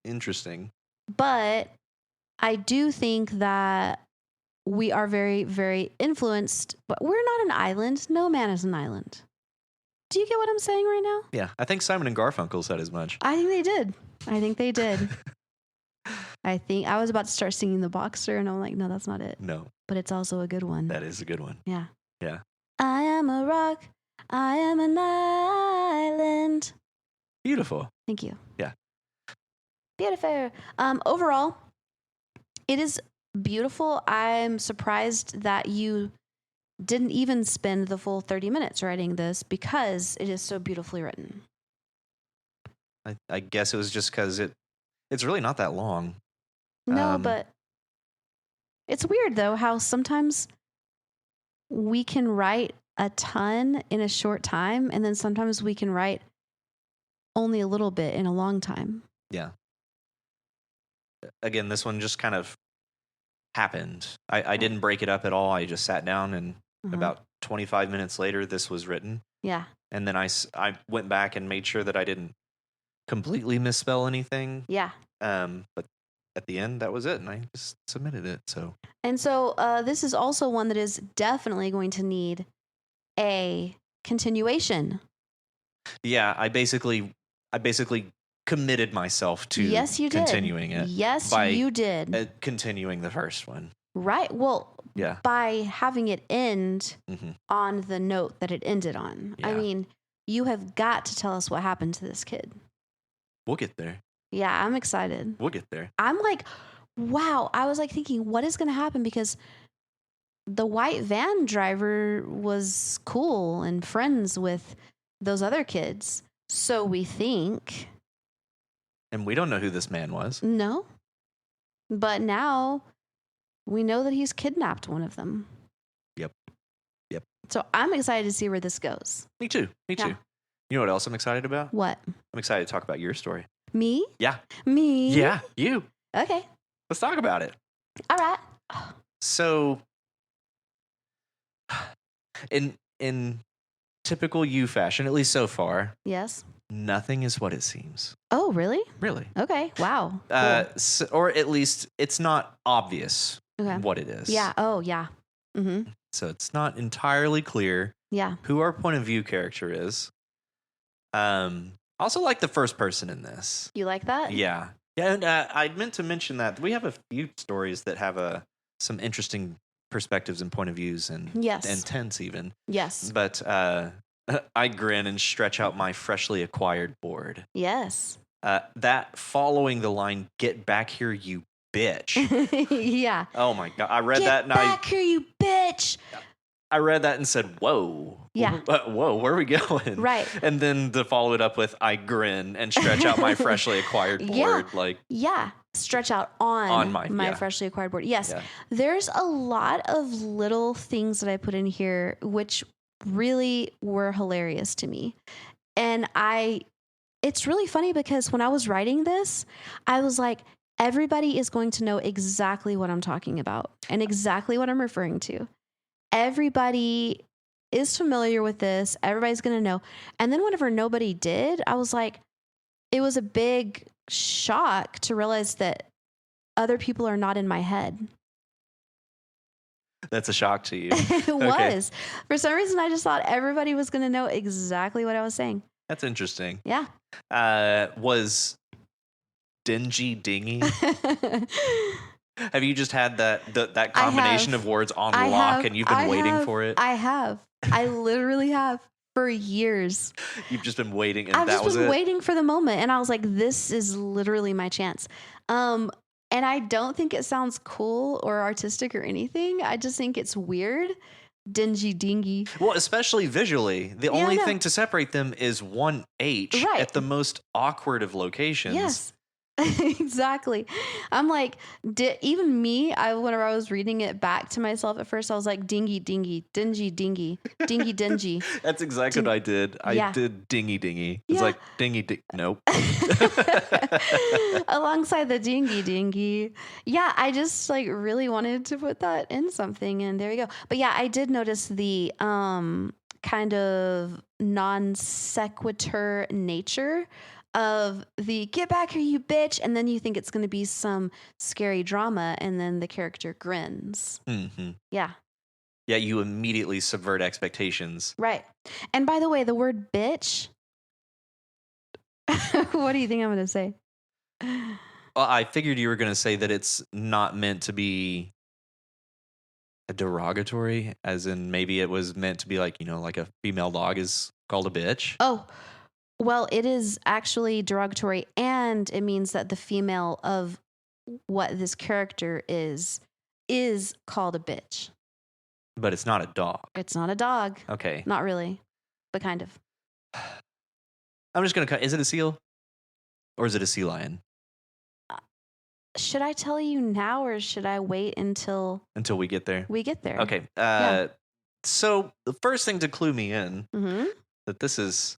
Interesting. But I do think that we are very, very influenced, but we're not an island. No man is an island. Do you get what I'm saying right now? Yeah. I think Simon and Garfunkel said as much. I think they did. I think I was about to start singing The Boxer, and I'm like, no, that's not it. No. But it's also a good one. That is a good one. Yeah. Yeah. I am a rock. I am an island. Beautiful. Thank you. Yeah. Beautiful. Overall, it is beautiful. I'm surprised that you didn't even spend the full 30 minutes writing this because it is so beautifully written. I guess it was just because it's really not that long. No, but it's weird, though, how sometimes we can write a ton in a short time, and then sometimes we can write only a little bit in a long time. Yeah. again, this one just kind of happened. I didn't break it up at all. I just sat down, and about 25 minutes later, this was written. Yeah. And then I went back and made sure that I didn't completely misspell anything. Yeah. But at the end, that was it, and I just submitted it. And so this is also one that is definitely going to need a continuation. Yeah, I basically committed myself to yes, you continuing did. it. Yes, you did. Continuing the first one. Right. Well, yeah. By having it end on the note that it ended on. Yeah. I mean, you have got to tell us what happened to this kid. We'll get there. Yeah, I'm excited. We'll get there. I'm like, wow. I was like thinking, what is going to happen? Because the white van driver was cool and friends with those other kids. So we think. And we don't know who this man was. No. But now we know that he's kidnapped one of them. Yep. So I'm excited to see where this goes. Me too. You know what else I'm excited about? What? I'm excited to talk about your story. Me? Yeah. Me? Yeah, you. Okay. Let's talk about it. All right. So, in typical you fashion, at least so far, yes, nothing is what it seems. Oh, really? Really? Okay. Wow. Cool. Or at least it's not obvious what it is. Yeah. Oh, yeah. Mm-hmm. So it's not entirely clear. Yeah. Who our point of view character is. I also like the first person in this. You like that? Yeah. Yeah. And I meant to mention that we have a few stories that have some interesting perspectives and point of views and tense even. Yes. But I grin and stretch out my freshly acquired board. Yes. That following the line, "Get back here, you bitch." yeah. Oh my God. I read that and Get back here, you bitch. I read that and said, whoa. Yeah. Whoa, where are we going? Right. And then to follow it up with, I grin and stretch out my freshly acquired board. Stretch out on my yeah. freshly acquired board. Yes. Yeah. There's a lot of little things that I put in here which really were hilarious to me. And it's really funny because when I was writing this, I was like, everybody is going to know exactly what I'm talking about and exactly what I'm referring to. Everybody is familiar with this. Everybody's going to know. And then whenever nobody did, I was like, it was a big shock to realize that other people are not in my head. That's a shock to you. It was. For some reason, I just thought everybody was going to know exactly what I was saying. That's interesting. Yeah. Was dingy dingy? Have you just had that combination of words on lock and you've been waiting for it? I have. I literally have for years. You've just been waiting and I've that was just been it? waiting for the moment. And I was like, this is literally my chance. And I don't think it sounds cool or artistic or anything. I just think it's weird. Dingy dingy. Well, especially visually. The only thing to separate them is one H at the most awkward of locations. Yes. Exactly. I'm like, even me, whenever I was reading it back to myself at first, I was like, dingy, dingy, dingy, dingy, dingy, dingy. That's exactly what I did. I did dingy, dingy. It's like dingy, nope. Alongside the dingy, dingy. Yeah, I just like really wanted to put that in something, and there you go. But yeah, I did notice the kind of non sequitur nature of the "get back here, you bitch," and then you think it's going to be some scary drama, and then the character grins. Mm-hmm. Yeah. Yeah, you immediately subvert expectations. Right. And by the way, the word bitch, what do you think I'm going to say? Well, I figured you were going to say that it's not meant to be a derogatory, as in maybe it was meant to be like, like a female dog is called a bitch. Oh, well, it is actually derogatory, and it means that the female of what this character is called a bitch. But it's not a dog. It's not a dog. Okay. Not really, but kind of. I'm just going to cut. Is it a seal? Or is it a sea lion? Should I tell you now, or should I wait until we get there? Okay. So the first thing to clue me in that this is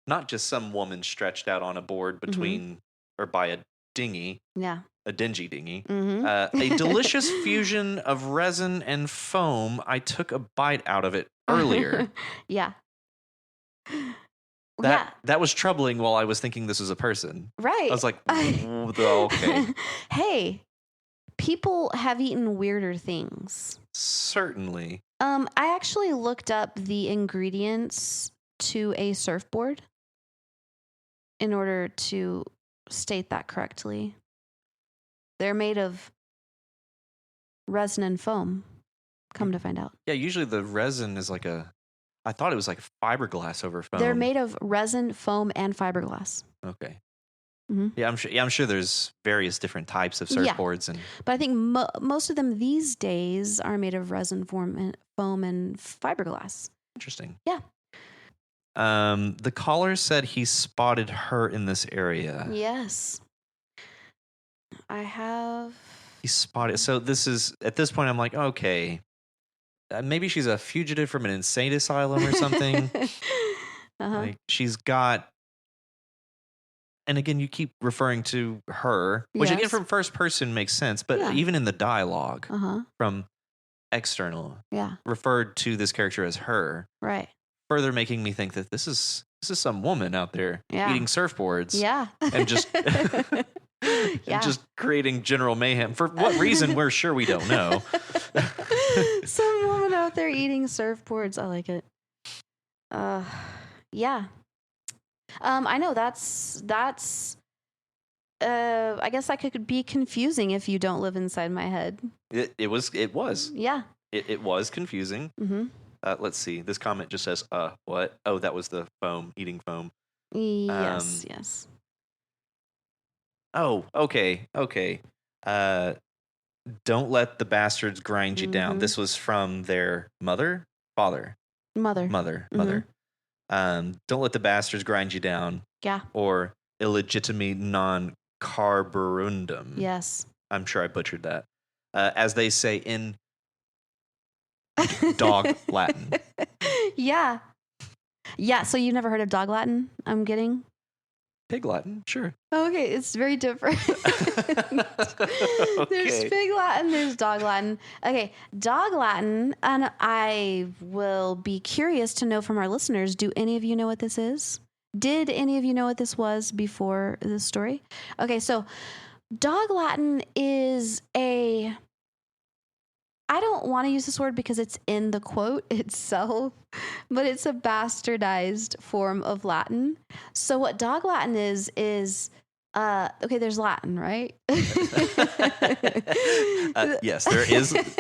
not just some woman stretched out on a board between or by a dinghy. Yeah. a dingy dinghy. Mm-hmm. A delicious fusion of resin and foam. I took a bite out of it earlier. Yeah. That was troubling while I was thinking this was a person. Right. I was like, okay. Hey, people have eaten weirder things. Certainly. I actually looked up the ingredients to a surfboard in order to state that correctly. They're made of resin and foam, come to find out. Yeah, usually the resin is like I thought it was like fiberglass over foam. They're made of resin, foam, and fiberglass. Okay. Mm-hmm. Yeah, I'm sure there's various different types of surfboards. But I think most of them these days are made of resin, foam, and fiberglass. Interesting. Yeah. The caller said he spotted her in this area. Yes. I have. He spotted. So this is, at this point, I'm like, okay, maybe she's a fugitive from an insane asylum or something. Like she's got. And again, you keep referring to her, which again from first person makes sense, but even in the dialogue from external, referred to this character as her, right? Further making me think that this is some woman out there eating surfboards, and just and just creating general mayhem. For what reason, we're sure we don't know. Some woman out there eating surfboards. I like it. Yeah. I know that's I guess that could be confusing if you don't live inside my head. It was. Yeah. It was confusing. Mm-hmm. Let's see. This comment just says, what? Oh, that was the foam, eating foam. Yes. Oh, okay. Don't let the bastards grind you down. This was from their mother. Don't let the bastards grind you down. Yeah. Or illegitimate non-carborundum. Yes. I'm sure I butchered that. As they say in dog Latin. Yeah. Yeah. So you've never heard of dog Latin? I'm getting. Pig Latin, sure. Okay, it's very different. There's Pig Latin, there's Dog Latin. Okay, Dog Latin, and I will be curious to know from our listeners, do any of you know what this is? Did any of you know what this was before this story? Okay, so Dog Latin is I don't want to use this word because it's in the quote itself, but it's a bastardized form of Latin. So what Dog Latin is okay, there's Latin, right? Yes,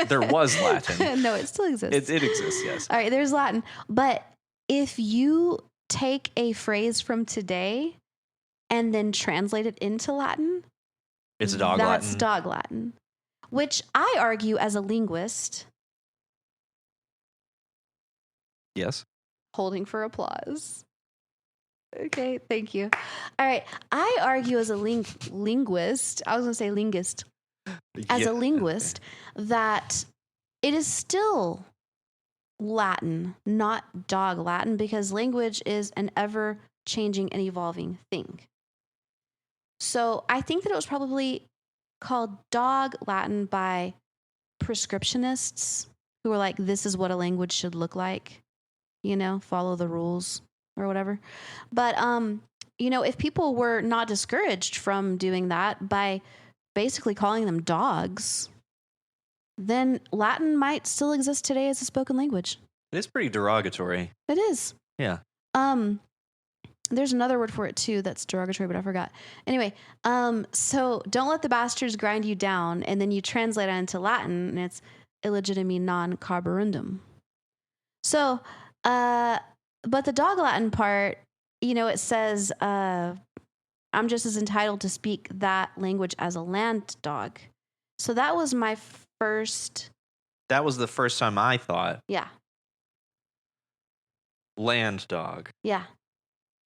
there was Latin. No, it still exists. It exists, yes. All right, there's Latin. But if you take a phrase from today and then translate it into Latin, it's Dog Latin. That's Dog Latin. Which I argue as a linguist. Yes. Holding for applause. Okay, thank you. All right. I argue as a linguist, I was going to say linguist, as a linguist, that it is still Latin, not Dog Latin, because language is an ever-changing and evolving thing. So I think that it was probably called Dog Latin by prescriptionists who were like, this is what a language should look like, follow the rules or whatever. But, if people were not discouraged from doing that by basically calling them dogs, then Latin might still exist today as a spoken language. It's pretty derogatory. It is. Yeah. There's another word for it too that's derogatory, but I forgot. Anyway, so don't let the bastards grind you down, and then you translate it into Latin, and it's illegitimate non-carborundum. So, but the Dog Latin part, it says, I'm just as entitled to speak that language as a land dog. So that was my first. That was the first time I thought. Yeah. Land dog. Yeah.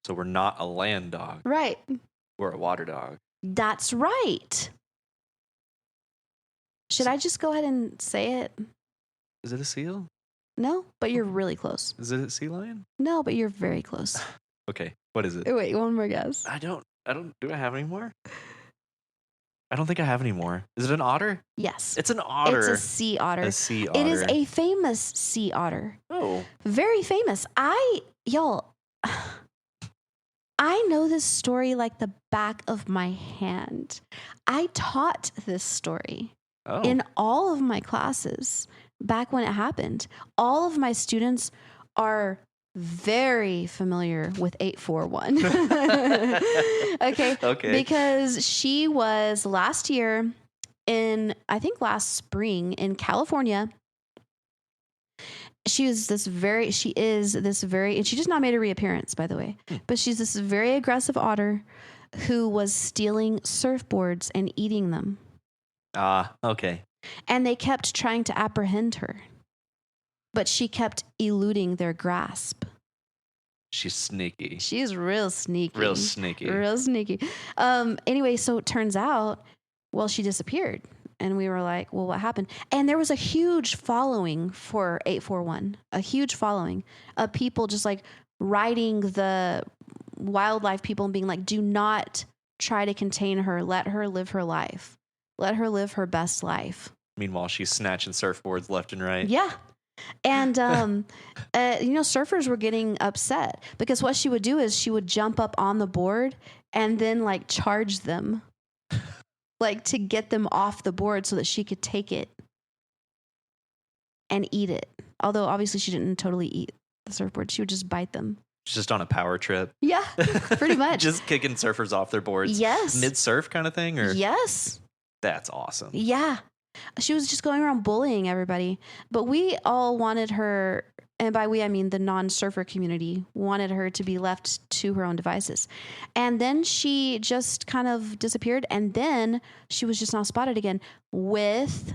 So we're not a land dog. Right. We're a water dog. That's right. Should I just go ahead and say it? Is it a seal? No, but you're really close. Is it a sea lion? No, but you're very close. Okay. What is it? Wait, one more guess. I don't, do I have any more? I don't think I have any more. Is it an otter? Yes. It's an otter. It's a sea otter. A sea otter. It is a famous sea otter. Oh. Very famous. Y'all, I know this story like the back of my hand. I taught this story in all of my classes back when it happened. All of my students are very familiar with 841. Okay. Because she was last year last spring in California. She is this very, and she just not made a reappearance, by the way, but she's this very aggressive otter who was stealing surfboards and eating them. Okay. And they kept trying to apprehend her, but she kept eluding their grasp. She's sneaky. She's real sneaky. Real sneaky. Anyway, so it turns out, she disappeared. And we were like, well, what happened? And there was a huge following for 841, a huge following of people just like writing the wildlife people and being like, do not try to contain her. Let her live her life. Let her live her best life. Meanwhile, she's snatching surfboards left and right. Yeah. And, surfers were getting upset because what she would do is she would jump up on the board and then like charge them. Like to get them off the board so that she could take it and eat it. Although obviously she didn't totally eat the surfboard. She would just bite them. She's just on a power trip. Yeah, pretty much. Just kicking surfers off their boards. Yes. Mid-surf kind of thing? Or yes. That's awesome. Yeah. She was just going around bullying everybody. But we all wanted her, and by we I mean the non-surfer community, wanted her to be left to her own devices. And then she just kind of disappeared, and then she was just not spotted again with,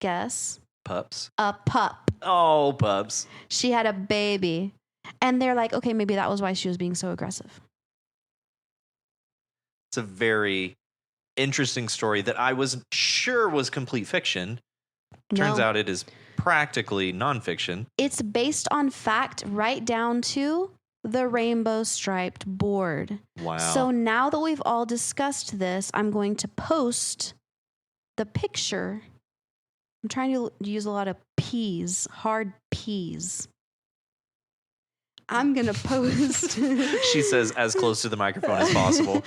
guess? Pups. A pup. Oh, pups. She had a baby. And they're like, okay, maybe that was why she was being so aggressive. It's a very interesting story that I was sure was complete fiction. Turns out it is practically nonfiction. It's based on fact right down to the rainbow striped board. Wow. So now that we've all discussed this, I'm going to post the picture. I'm trying to use a lot of P's, hard P's. I'm going to post. She says as close to the microphone as possible.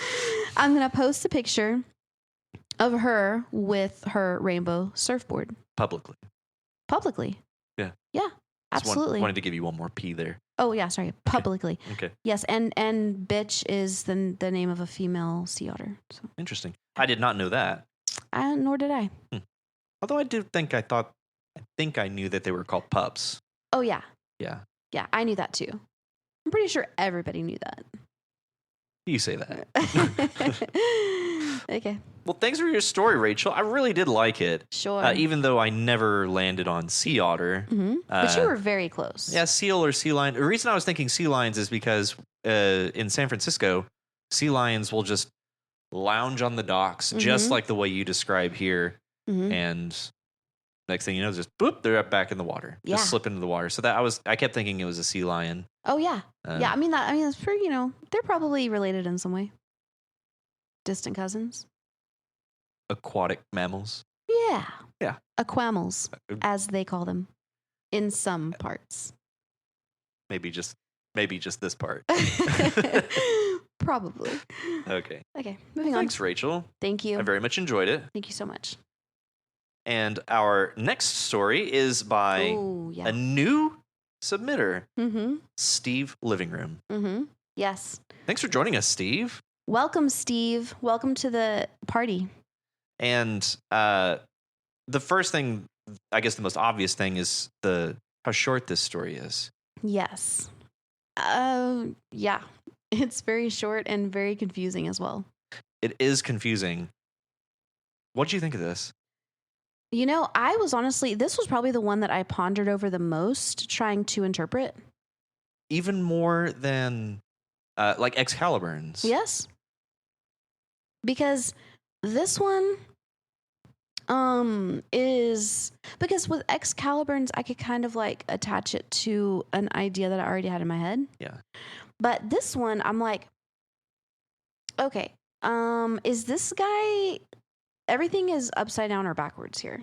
I'm going to post a picture of her with her rainbow surfboard. Publicly. Yeah. Yeah, absolutely. Wanted to give you one more P there. Oh, yeah, sorry. Publicly. Okay. Yes, and bitch is the name of a female sea otter. So. Interesting. I did not know that. Nor did I. Although I think I knew that they were called pups. Oh, yeah. Yeah. Yeah, I knew that too. I'm pretty sure everybody knew that. You say that. Okay. Well, thanks for your story, Rachel. I really did like it. Sure. Even though I never landed on sea otter. Mm-hmm. But you were very close. Yeah, seal or sea lion. The reason I was thinking sea lions is because in San Francisco, sea lions will just lounge on the docks, just like the way you describe here. Mm-hmm. And next thing you know, just boop, they're back in the water. Yeah. Just slip into the water. So I kept thinking it was a sea lion. Oh yeah. Yeah. I mean, it's pretty, they're probably related in some way. Distant cousins. Aquatic mammals. Yeah. Yeah. Aquamals, as they call them in some parts. Maybe just this part. Probably. Okay. Okay. Moving on. Thanks, Rachel. Thank you. I very much enjoyed it. Thank you so much. And our next story is by a new submitter, Steve Livingroom. Mm-hmm. Yes. Thanks for joining us, Steve. Welcome, Steve. Welcome to the party. And the first thing, I guess the most obvious thing is how short this story is. Yes. Yeah. It's very short and very confusing as well. It is confusing. What did you think of this? I was honestly, this was probably the one that I pondered over the most, trying to interpret. Even more than like Excaliburns. Yes. Because this one is, because with Excaliburns, I could kind of like attach it to an idea that I already had in my head. Yeah. But this one, I'm like, okay, Is this guy, everything is upside down or backwards here?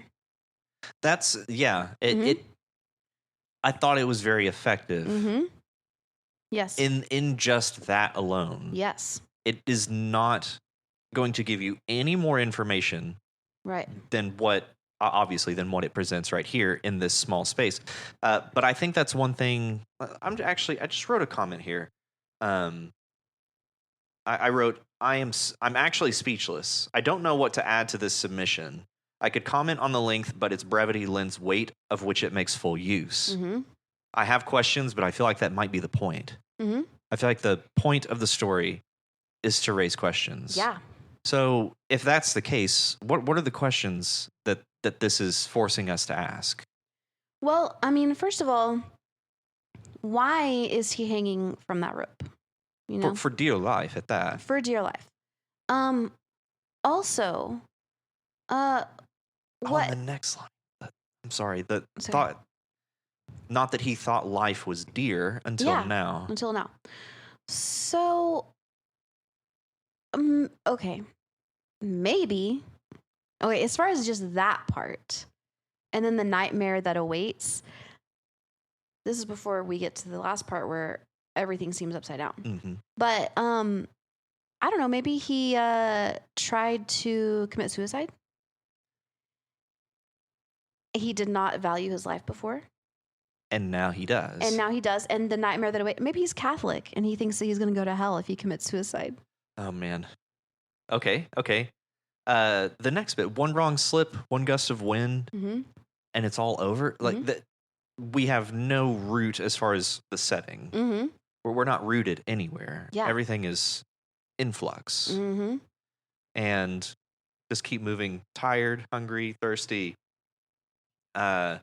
That's, yeah. I thought it was very effective. Mm-hmm. Yes. In just that alone. Yes. It is not going to give you any more information Right. than what it presents right here in this small space. But I think that's one thing. I just wrote a comment here. I wrote, I'm actually speechless. I don't know what to add to this submission. I could comment on the length, but its brevity lends weight of which it makes full use. Mm-hmm. I have questions, but I feel like that might be the point. Mm-hmm. I feel like the point of the story is to raise questions. Yeah. So if that's the case, what are the questions that this is forcing us to ask? Well, I mean, first of all, why is he hanging from that rope? You know, For dear life at that. for dear life. Also, what? On the next line. I'm sorry. Sorry. Thought, not that he thought life was dear until now. Until now. So, okay, maybe. Okay, as far as just that part, and then the nightmare that awaits. This is before we get to the last part where everything seems upside down. Mm-hmm. But I don't know. Maybe he tried to commit suicide. He did not value his life before. And now he does. And now he does. And the nightmare that awaits. Maybe he's Catholic and he thinks that he's going to go to hell if he commits suicide. Oh, man. Okay. The next bit, one wrong slip, one gust of wind, Mm-hmm. and it's all over. Like we have no root as far as the setting. Mm-hmm. We're not rooted anywhere. Yeah. Everything is in flux. Mm-hmm. And just keep moving. Tired, hungry, thirsty. The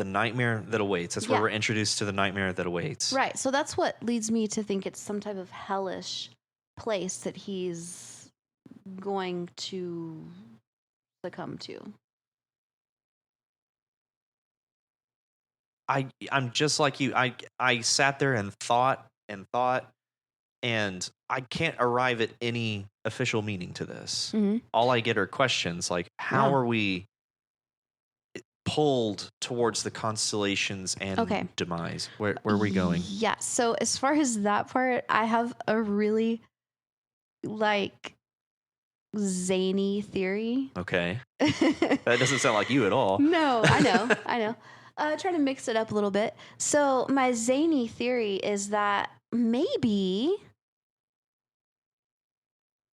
nightmare that awaits. That's where we're introduced to the nightmare that awaits. Right. So that's what leads me to think it's some type of hellish place that he's going to succumb to. I'm just like you. I sat there and thought, and I can't arrive at any official meaning to this. Mm-hmm. All I get are questions like, how are we pulled towards the constellations and demise? Where are we going? Yeah. So as far as that part, I have a really zany theory. Okay. That doesn't sound like you at all. No, I know. Try to mix it up a little bit. So my zany theory is that maybe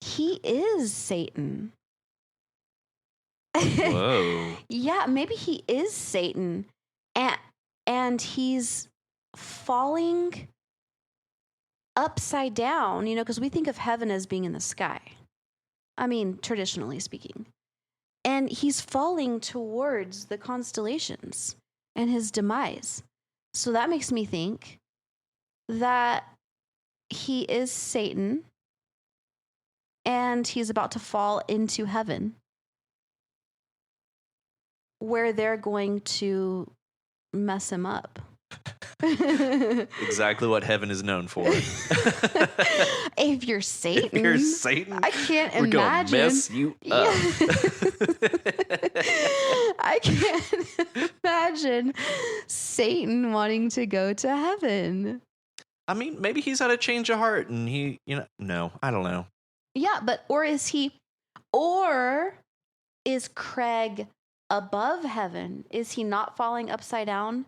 he is Satan. Whoa. Yeah, maybe he is Satan, and he's falling upside down, because we think of heaven as being in the sky. I mean, traditionally speaking. And he's falling towards the constellations and his demise. So that makes me think that he is Satan and he's about to fall into heaven, where they're going to mess him up. Exactly what heaven is known for. If you're Satan, I can't we're imagine. Gonna mess you up. I can't imagine Satan wanting to go to heaven. I mean, maybe he's had a change of heart and no, I don't know. Yeah, but or is Craig above heaven? Is he not falling upside down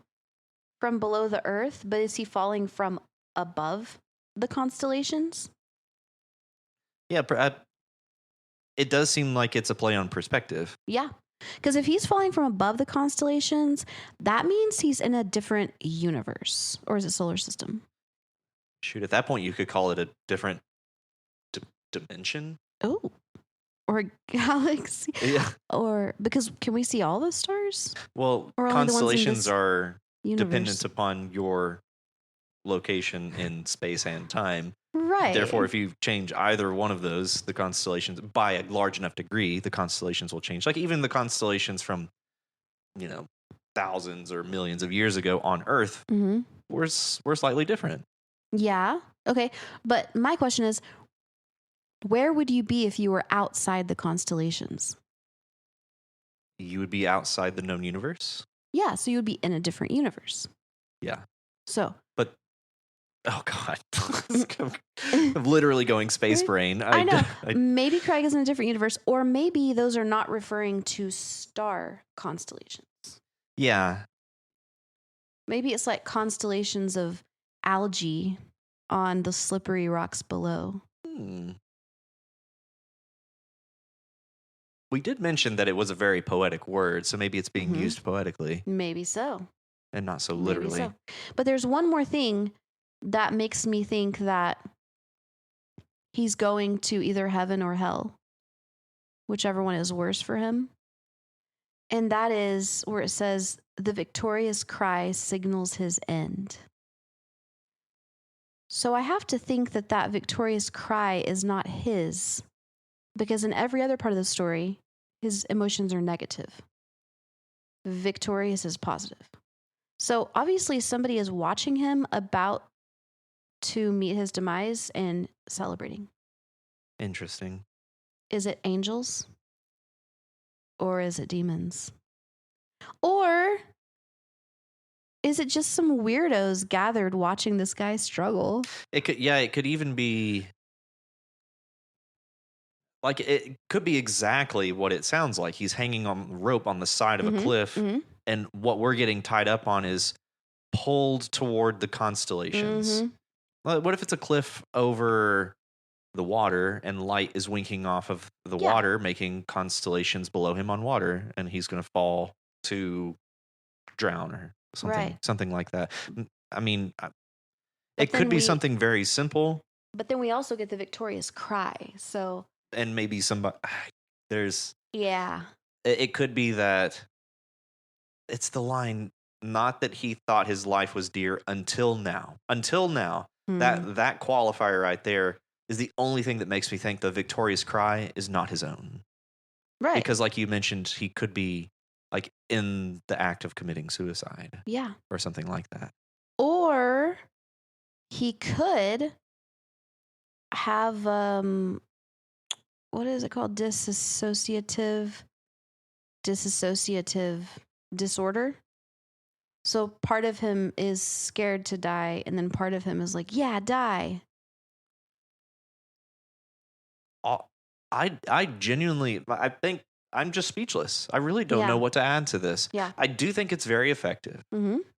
from below the earth, but is he falling from above the constellations? Yeah, it does seem like it's a play on perspective. Yeah, because if he's falling from above the constellations, that means he's in a different universe, or is it solar system? Shoot, at that point, you could call it a different dimension. Oh, or galaxy. Yeah. Or because can we see all the stars? Well, or constellations are universe? Dependent upon your location in space and time. Right. Therefore, if you change either one of those, the constellations, by a large enough degree, the constellations will change. Like even the constellations from, thousands or millions of years ago on Earth were slightly different. Yeah. Okay. But my question is, Where would you be if you were outside the constellations? You would be outside the known universe? Yeah, so you would be in a different universe. Yeah. So. But, oh God. I'm literally going space brain. I know. Maybe Craig is in a different universe, or maybe those are not referring to star constellations. Yeah. Maybe it's like constellations of algae on the slippery rocks below. We did mention that it was a very poetic word, so maybe it's being used poetically. Maybe so. And not so literally. Maybe so. But there's one more thing that makes me think that he's going to either heaven or hell, whichever one is worse for him. And that is where it says, the victorious cry signals his end. So I have to think that that victorious cry is not his, because in every other part of the story, his emotions are negative. Victorious is positive. So obviously somebody is watching him about to meet his demise and celebrating. Interesting. Is it angels? Or is it demons? Or is it just some weirdos gathered watching this guy struggle? It could even be like, it could be exactly what it sounds like. He's hanging on rope on the side of a cliff, and what we're getting tied up on is pulled toward the constellations. What if it's a cliff over the water and light is winking off of the water, making constellations below him on water, and he's going to fall to drown or something like that. I mean, it could be something very simple. But then we also get the victorious cry. So, and maybe somebody yeah. It could be that it's the line, not that he thought his life was dear until now. That qualifier right there is the only thing that makes me think the victorious cry is not his own. Right. Because like you mentioned, he could be like in the act of committing suicide. Yeah. Or something like that. Or he could have what is it called? Dissociative disorder. So part of him is scared to die, and then part of him is like, yeah, die. I genuinely, I think I'm just speechless. I really don't know what to add to this. Yeah. I do think it's very effective.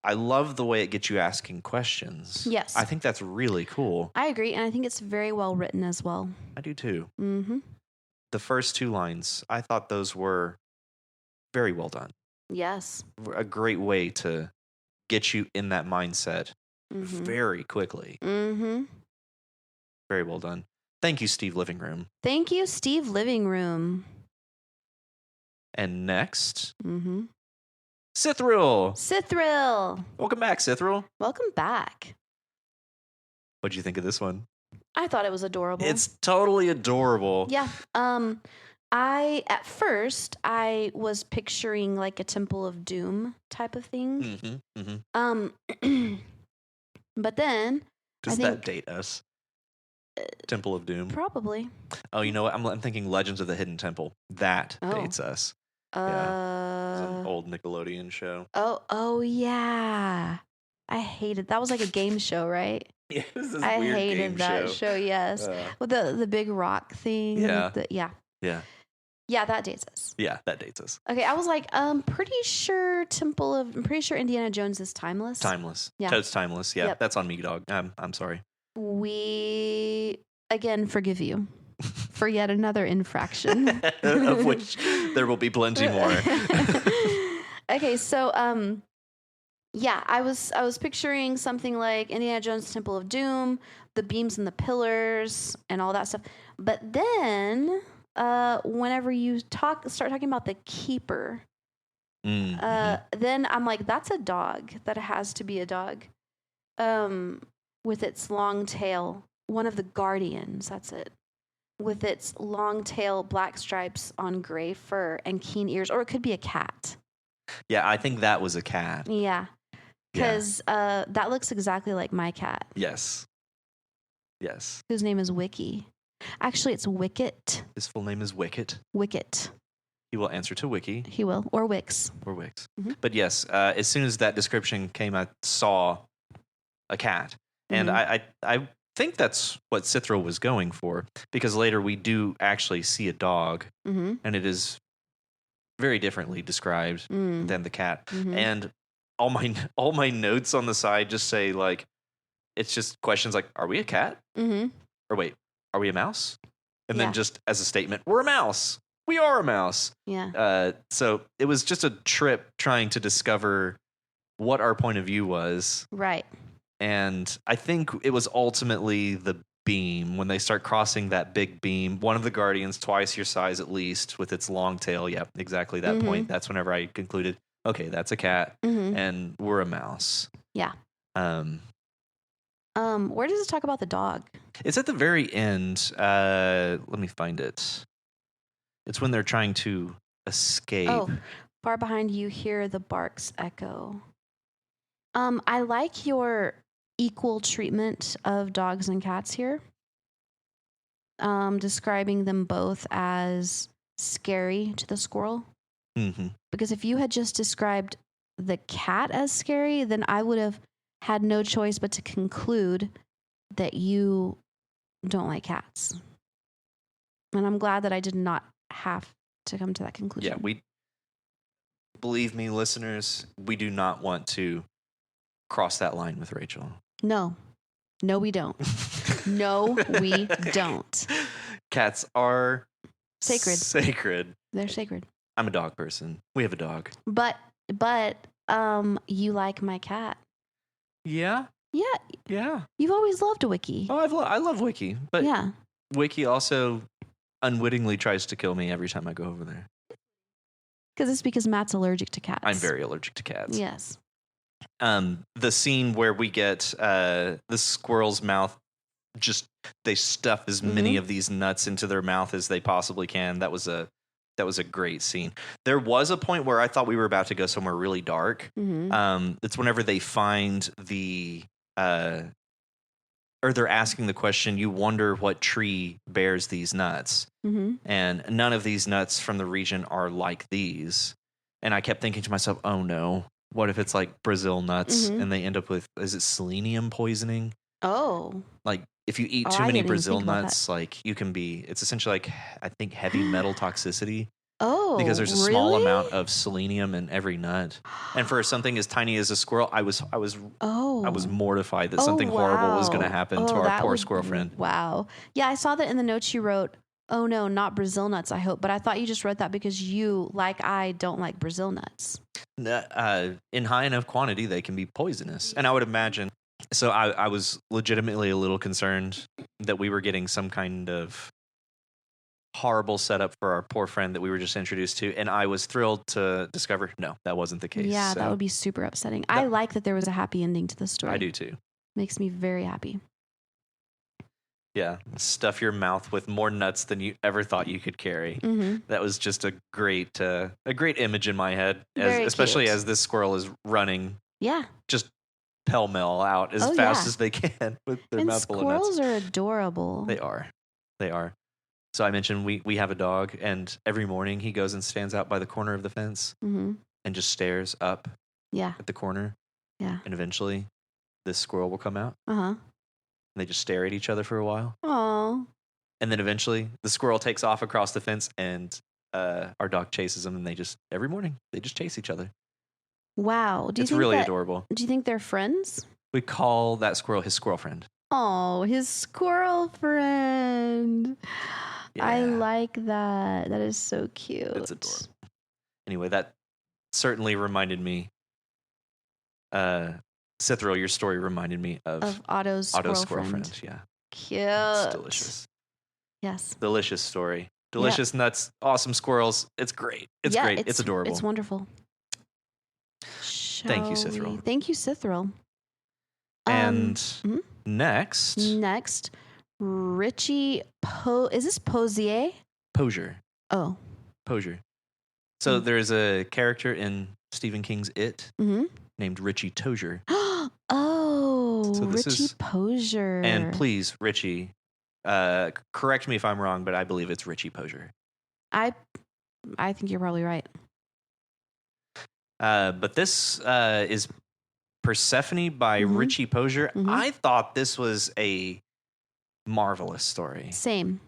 I love the way it gets you asking questions. Yes. I think that's really cool. I agree, and I think it's very well written as well. I do too. The first two lines, I thought those were very well done. Yes. A great way to get you in that mindset very quickly. Very well done. Thank you, Steve Living Room. Thank you, Steve Living Room. And next, Sithril. Sithril. Welcome back, Sithril. Welcome back. What'd you think of this one? I thought it was adorable. It's totally adorable. Yeah. At first I was picturing like a Temple of Doom type of thing. But then does that date us? Temple of Doom? Probably. Oh, you know what? I'm thinking Legends of the Hidden Temple. That dates us. Yeah. It's an old Nickelodeon show. Oh yeah. I hated that. Was like a game show, right? Yeah, this is I weird hated game that show. Yes, with the big rock thing. Yeah. Yeah, that dates us. Yeah, that dates us. Okay, I was like, I'm pretty sure Indiana Jones is timeless. Timeless. Yeah. Toad's timeless. Yeah, that's on me, dog. I'm sorry. We again forgive you for yet another infraction, of which there will be plenty more. Okay, so yeah, I was picturing something like Indiana Jones' Temple of Doom, the beams and the pillars, and all that stuff. But then, whenever you start talking about the keeper, then I'm like, that's a dog. That has to be a dog, with its long tail. One of the guardians. That's it. With its long tail, black stripes on gray fur and keen ears, or it could be a cat. Yeah, I think that was a cat. Yeah. Because that looks exactly like my cat. Yes. Whose name is Wiki. Actually, it's Wicket. His full name is Wicket. Wicket. He will answer to Wiki. He will. Or Wix. Or Wix. Mm-hmm. But yes, as soon as that description came, I saw a cat. And I think that's what Cithril was going for, because later we do actually see a dog, and it is very differently described than the cat. And all my notes on the side just say, like, it's just questions like, are we a cat? Or wait, are we a mouse? And then just as a statement, we're a mouse. We are a mouse. Yeah. So it was just a trip trying to discover what our point of view was. Right. And I think it was ultimately the beam, when they start crossing that big beam, one of the guardians twice your size at least with its long tail. Yep, exactly that point. That's whenever I concluded, okay, that's a cat and we're a mouse. Yeah. Where does it talk about the dog? It's at the very end. Let me find it. It's when they're trying to escape. Oh, far behind you hear the barks echo. I like your equal treatment of dogs and cats here. Describing them both as scary to the squirrel. Because if you had just described the cat as scary, then I would have had no choice but to conclude that you don't like cats. And I'm glad that I did not have to come to that conclusion. Yeah, believe me, listeners, we do not want to cross that line with Rachel. No, we don't. No, we don't. Cats are sacred. They're sacred. I'm a dog person. We have a dog. But you like my cat. Yeah. Yeah. You've always loved a Wiki. Oh, I love Wiki, but yeah. Wiki also unwittingly tries to kill me every time I go over there. Because Matt's allergic to cats. I'm very allergic to cats. Yes. The scene where we get the squirrel's mouth, they stuff as many of these nuts into their mouth as they possibly can. That was a great scene. There was a point where I thought we were about to go somewhere really dark. It's whenever they find or they're asking the question, you wonder what tree bears these nuts. And none of these nuts from the region are like these. And I kept thinking to myself, oh no, what if it's like Brazil nuts and they end up with, is it selenium poisoning? Oh. Like if you eat too many Brazil nuts, like it's essentially like, I think, heavy metal toxicity. Oh, because there's a small amount of selenium in every nut, and for something as tiny as a squirrel, I was mortified that something horrible was going to happen to our poor squirrel friend. Wow. Yeah, I saw that in the notes you wrote. Oh no, not Brazil nuts, I hope. But I thought you just wrote that because you, like I, don't like Brazil nuts. In high enough quantity, they can be poisonous, and I would imagine. So I was legitimately a little concerned that we were getting some kind of horrible setup for our poor friend that we were just introduced to, and I was thrilled to discover no, that wasn't the case. Yeah, that would be super upsetting. I like that there was a happy ending to the story. I do too. Makes me very happy. Yeah, stuff your mouth with more nuts than you ever thought you could carry. That was just a great image in my head, especially as this squirrel is running. Yeah, just pell-mell out as fast as they can with their mouth full of nuts. Squirrels are adorable. They are. So I mentioned we have a dog, and every morning he goes and stands out by the corner of the fence and just stares up at the corner. Yeah. And eventually this squirrel will come out. And they just stare at each other for a while. Aww. And then eventually the squirrel takes off across the fence, and our dog chases them, and every morning they just chase each other. Wow. It's really adorable. Do you think they're friends? We call that squirrel his squirrel friend. Oh, his squirrel friend. Yeah. I like that. That is so cute. It's adorable. Anyway, that certainly reminded me. Cithril, your story reminded me of Otto's squirrel friend. Yeah. Cute. It's delicious. Yes. Delicious story. Delicious nuts. Awesome squirrels. It's great. It's great. It's adorable. It's wonderful. Thank you, Cithril. Thank you, Cithril. And next, Richie is this Posier? Posier. Oh. Posier. So there's a character in Stephen King's It named Richie Tozier. Oh, so Richie Posier. And please, Richie, Correct me if I'm wrong, but I believe it's Richie Posier. I think you're probably right. But this is Persephone by Richie Posier. I thought this was a marvelous story. Same.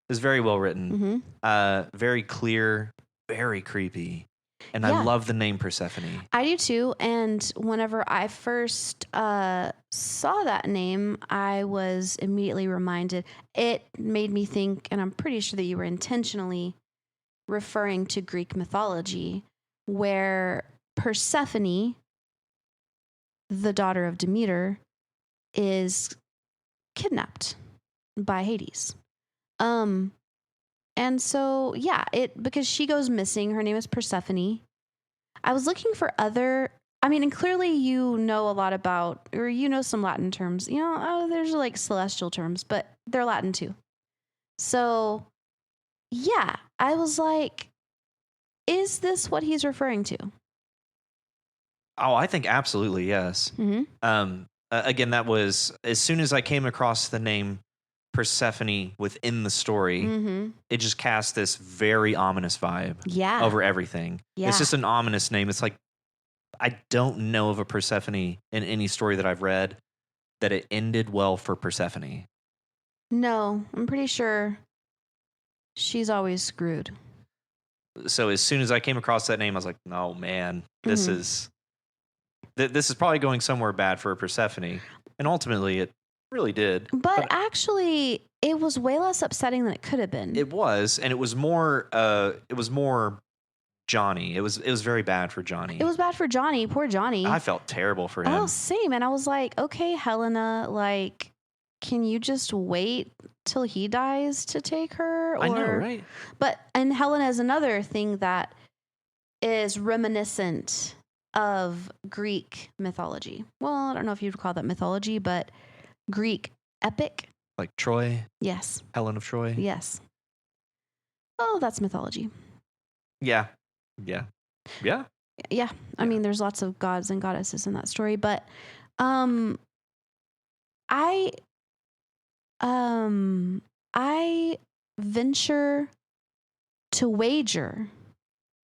It was very well written, very clear, very creepy. And I love the name Persephone. I do too. And whenever I first saw that name, I was immediately reminded. It made me think, and I'm pretty sure that you were intentionally referring to Greek mythology, where Persephone, the daughter of Demeter, is kidnapped by Hades. And so, because she goes missing, her name is Persephone. I was looking for and clearly you know a lot about, or you know some Latin terms. There's like celestial terms, but they're Latin too. So, I was like, is this what he's referring to? Oh, I think absolutely, yes. Again, that was, as soon as I came across the name Persephone within the story, it just cast this very ominous vibe over everything. It's just an ominous name. It's like, I don't know of a Persephone in any story that I've read that it ended well for Persephone. No, I'm pretty sure she's always screwed. So as soon as I came across that name, I was like, oh man, this is probably going somewhere bad for Persephone. And ultimately it really did. But actually, it was way less upsetting than it could have been. It was, and it was more Johnny. It was very bad for Johnny. It was bad for Johnny. Poor Johnny. I felt terrible for him. Oh, same. And I was like, okay, Helena, like, can you just wait till he dies to take her? I know, right? And Helena is another thing that is reminiscent of Greek mythology. Well, I don't know if you'd call that mythology, but Greek epic. Like Troy? Yes. Helen of Troy? Yes. Oh, that's mythology. Yeah. I mean, there's lots of gods and goddesses in that story, but I venture to wager.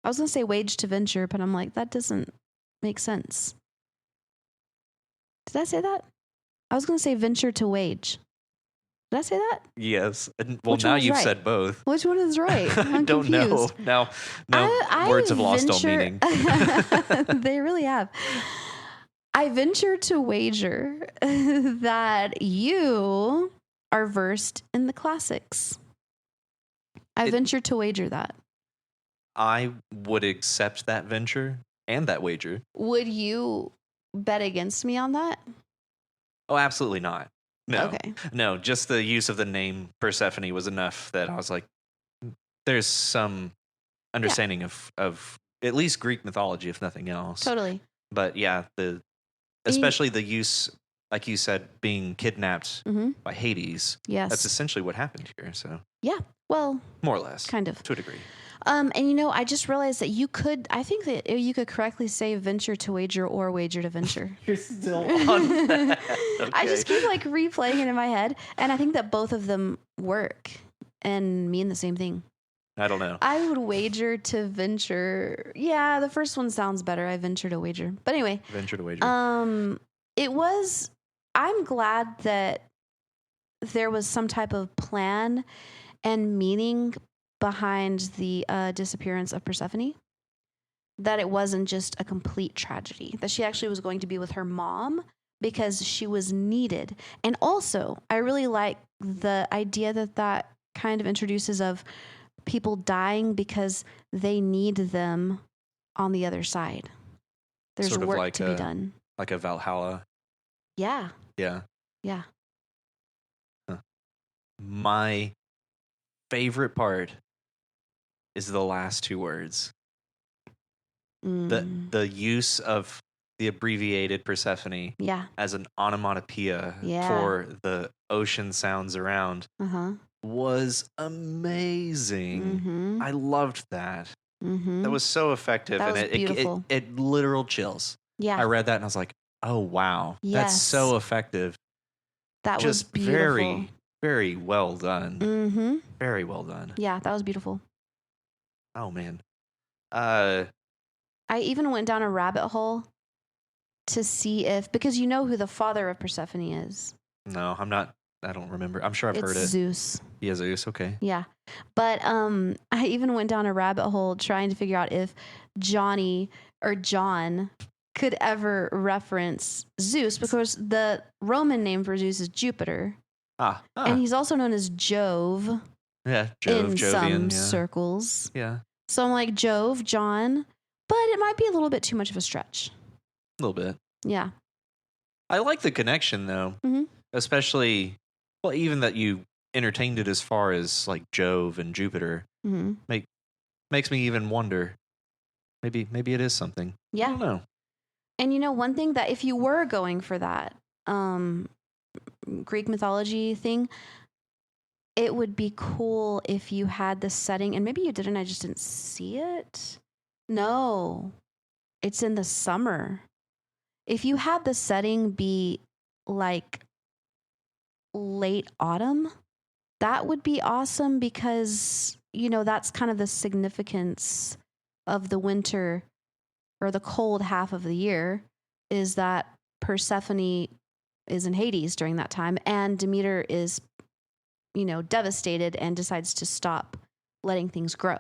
I was going to say wage to venture, but I'm like, that doesn't make sense. Did I say that? I was going to say venture to wage. Did I say that? Yes. Well, now you've said both. Which one is right? I'm don't confused. know. Now, words have lost all meaning. They really have. I venture to wager that you are versed in the classics. I venture to wager that. I would accept that venture and that wager. Would you bet against me on that? Oh, absolutely not. No. Okay. No, just the use of the name Persephone was enough that I was like, there's some understanding of at least Greek mythology, if nothing else. Totally. But yeah, especially the use, like you said, being kidnapped by Hades. Yes. That's essentially what happened here. So yeah, well, more or less, kind of, to a degree. And I just realized that I think that you could correctly say venture to wager or wager to venture. You're still on that. Okay. I just keep like replaying it in my head. And I think that both of them work and mean the same thing. I don't know. I would wager to venture. Yeah, the first one sounds better. I venture to wager. But anyway. Venture to wager. I'm glad that there was some type of plan and meaning behind the disappearance of Persephone, that it wasn't just a complete tragedy, that she actually was going to be with her mom because she was needed. And also, I really like the idea that kind of introduces of people dying because they need them on the other side. There's sort of work like to be done. Like a Valhalla. Yeah. Yeah. Yeah. Huh. My favorite part is the last two words. The use of the abbreviated Persephone as an onomatopoeia for the ocean sounds around was amazing. I loved that. That was so effective. That and was beautiful. It literal chills. Yeah. I read that and I was like, oh wow, that's so effective. That just was beautiful. very Very well done. Mm-hmm. Very well done. Yeah, that was beautiful. Oh, man. I even went down a rabbit hole to see because you know who the father of Persephone is. No, I don't remember. I'm sure I've heard it. Zeus. Yeah, Zeus. Okay. Yeah. But I even went down a rabbit hole trying to figure out if Johnny or John could ever reference Zeus, because the Roman name for Zeus is Jupiter. And he's also known as Jove. Yeah, Jove, in Jovian, some circles. Yeah. So I'm like, Jove, John, but it might be a little bit too much of a stretch. A little bit. Yeah. I like the connection, though. Mm-hmm. Especially, well, even that you entertained it as far as like Jove and Jupiter. Mm-hmm. Makes me even wonder. Maybe it is something. Yeah. I don't know. And you know, one thing that if you were going for that Greek mythology thing, it would be cool if you had the setting, and maybe you didn't, I just didn't see it. No, it's in the summer. If you had the setting be like late autumn, that would be awesome, because, you know, that's kind of the significance of the winter or the cold half of the year, is that Persephone is in Hades during that time, and Demeter is, you know, devastated and decides to stop letting things grow.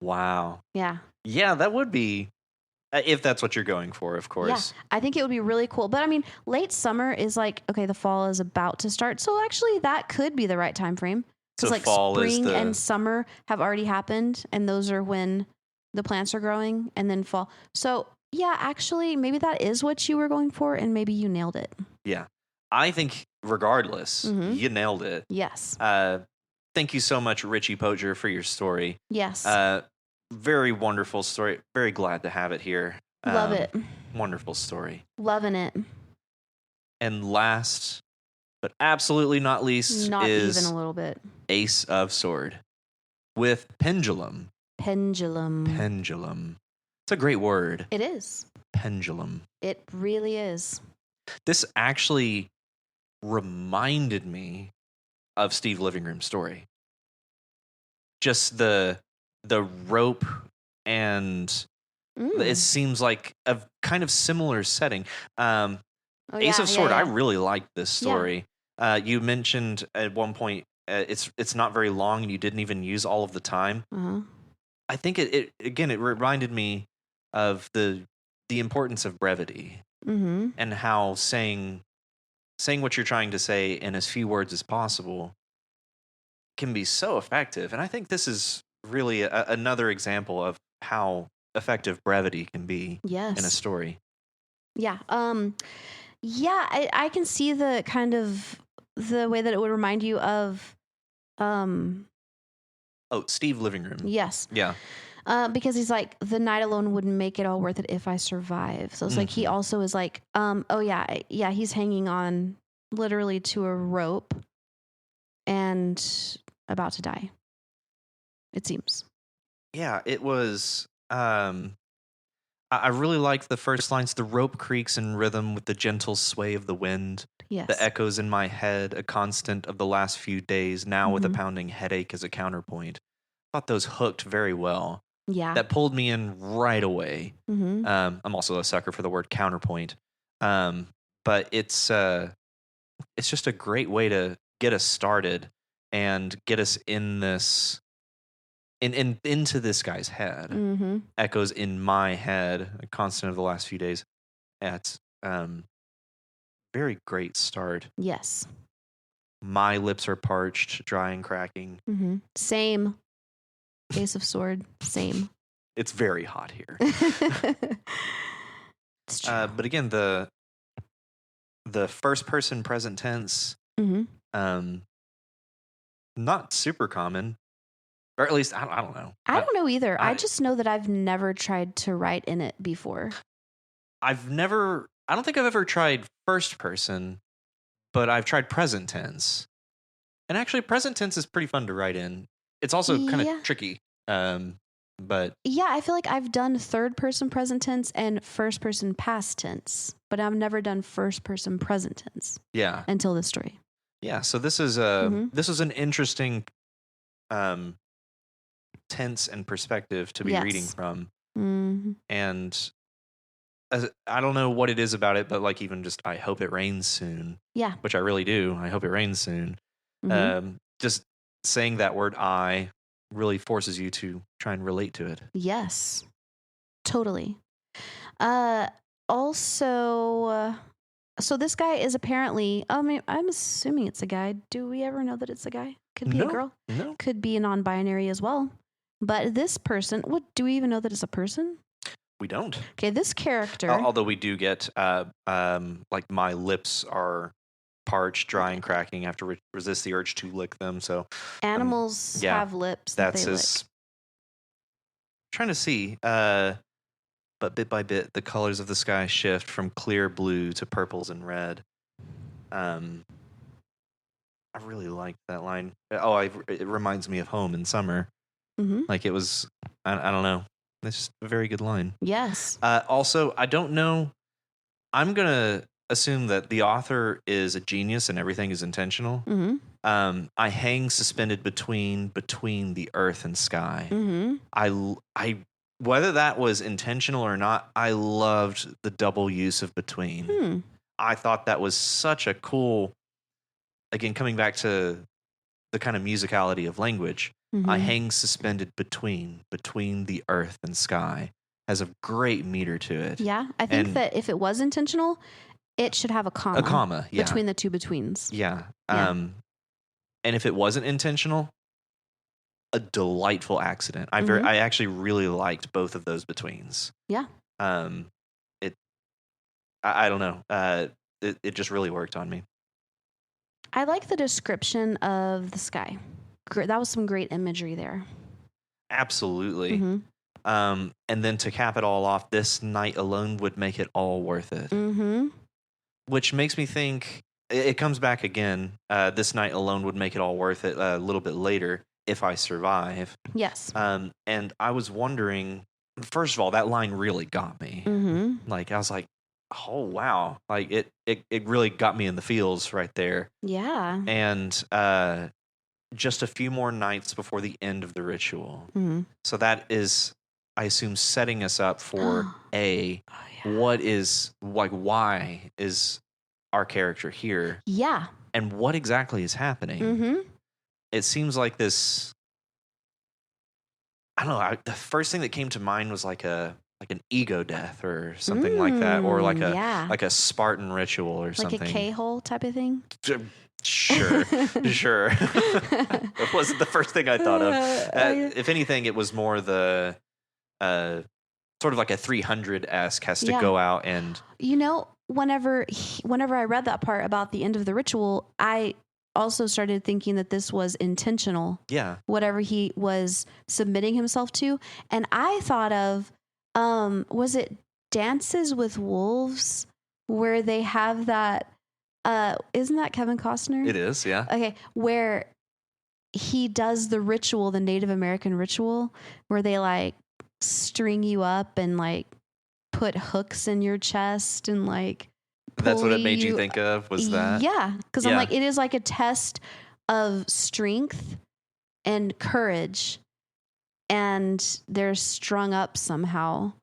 Wow. Yeah. Yeah, that would be, if that's what you're going for, of course. Yeah, I think it would be really cool. But I mean, late summer is like, okay, the fall is about to start. So actually that could be the right time frame. Because So like fall is spring and summer have already happened, and those are when the plants are growing, and then fall. So yeah, actually maybe that is what you were going for, and maybe you nailed it. Yeah. I think regardless, you nailed it. Yes. Thank you so much, Richie Poacher, for your story. Yes. Very wonderful story. Very glad to have it here. Love it. Wonderful story. Loving it. And last, but absolutely not least, Not is even a little bit. Ace of Sword with Pendulum. Pendulum. Pendulum. It's a great word. It is. Pendulum. It really is. This actually reminded me of Steve Living Room's story. Just the rope, and it seems like a kind of similar setting. Ace of Sword, I really like this story. Yeah. You mentioned at one point it's not very long, and you didn't even use all of the time. I think it reminded me of the importance of brevity, and how saying what you're trying to say in as few words as possible can be so effective. And I think this is really another example of how effective brevity can be in a story. Yeah. I can see the kind of the way that it would remind you of Steve Living Room. Yes. Yeah. Because he's like, the night alone wouldn't make it all worth it if I survive. So it's like, he also is like, he's hanging on literally to a rope and about to die, it seems. Yeah, it was, I really liked the first lines. The rope creaks in rhythm with the gentle sway of the wind. Yes. The echoes in my head, a constant of the last few days, now with a pounding headache as a counterpoint. I thought those hooked very well. Yeah. That pulled me in right away. I'm also a sucker for the word counterpoint. But it's just a great way to get us started and get us in this, into this guy's head. Echoes in my head, a constant of the last few days. It's very great start. Yes. My lips are parched, dry and cracking. Same. Ace of Sword, same. It's very hot here. It's true. But again, the first person present tense, not super common, or at least I don't know. I don't know either. I just know that I've never tried to write in it before. I don't think I've ever tried first person, but I've tried present tense. And actually, present tense is pretty fun to write in. It's also kind of tricky. But yeah, I feel like I've done third person present tense and first person past tense, but I've never done first person present tense. Yeah. Until this story. Yeah. So this is an interesting tense and perspective to be reading Yes. from. Mm-hmm. And I don't know what it is about it, but like even just I hope it rains soon. Yeah. Which I really do. I hope it rains soon. Just saying that word "I" really forces you to try and relate to it. Yes. Totally. Also, so this guy is apparently, I'm assuming it's a guy. Do we ever know that it's a guy? Could be a girl. No. Could be a non-binary as well. But this person, do we even know that it's a person? We don't. Okay, this character. Although we do get, like my lips are parched, dry, and cracking. I have to resist the urge to lick them. So animals have lips. That's that they his. lick. Trying to see. But bit by bit, the colors of the sky shift from clear blue to purples and red. I really liked that line. It reminds me of home in summer. Mm-hmm. Like it was, I don't know. It's just a very good line. Yes. Also, I don't know. I'm going to assume that the author is a genius and everything is intentional. Mm-hmm. I hang suspended between the earth and sky. Mm-hmm. I whether that was intentional or not, I loved the double use of between. I thought that was such a cool, again, coming back to the kind of musicality of language. Mm-hmm. I hang suspended between the earth and sky has a great meter to it. Yeah, I think that if it was intentional, it should have a comma. A comma, yeah. Between the two betweens. Yeah. And if it wasn't intentional, a delightful accident. I actually really liked both of those betweens. Yeah. I don't know. It just really worked on me. I like the description of the sky. That was some great imagery there. Absolutely. Mm-hmm. And then to cap it all off, this night alone would make it all worth it. Mm-hmm. Which makes me think it comes back again. This night alone would make it all worth it a little bit later if I survive. Yes. And I was wondering, first of all, that line really got me. Mm-hmm. Like I was like, oh wow, like it really got me in the feels right there. Yeah. And just a few more nights before the end of the ritual. Mm-hmm. So that is, I assume, setting us up for what is like, why is our character here? Yeah. And what exactly is happening? Mm-hmm. It seems like this. I don't know. The first thing that came to mind was like an ego death or something like that, or like a Spartan ritual or something, like a K-hole type of thing. Sure. That wasn't the first thing I thought of. If anything, it was more the sort of like a 300-esque has to go out and. Whenever I read that part about the end of the ritual, I also started thinking that this was intentional. Yeah. Whatever he was submitting himself to. And I thought of, was it Dances with Wolves where they have that, isn't that Kevin Costner? It is, yeah. Okay. Where he does the ritual, the Native American ritual, where they like string you up and like put hooks in your chest and like. That's what it made you think of, was that? Yeah. Because I'm like, it is like a test of strength and courage. And they're strung up somehow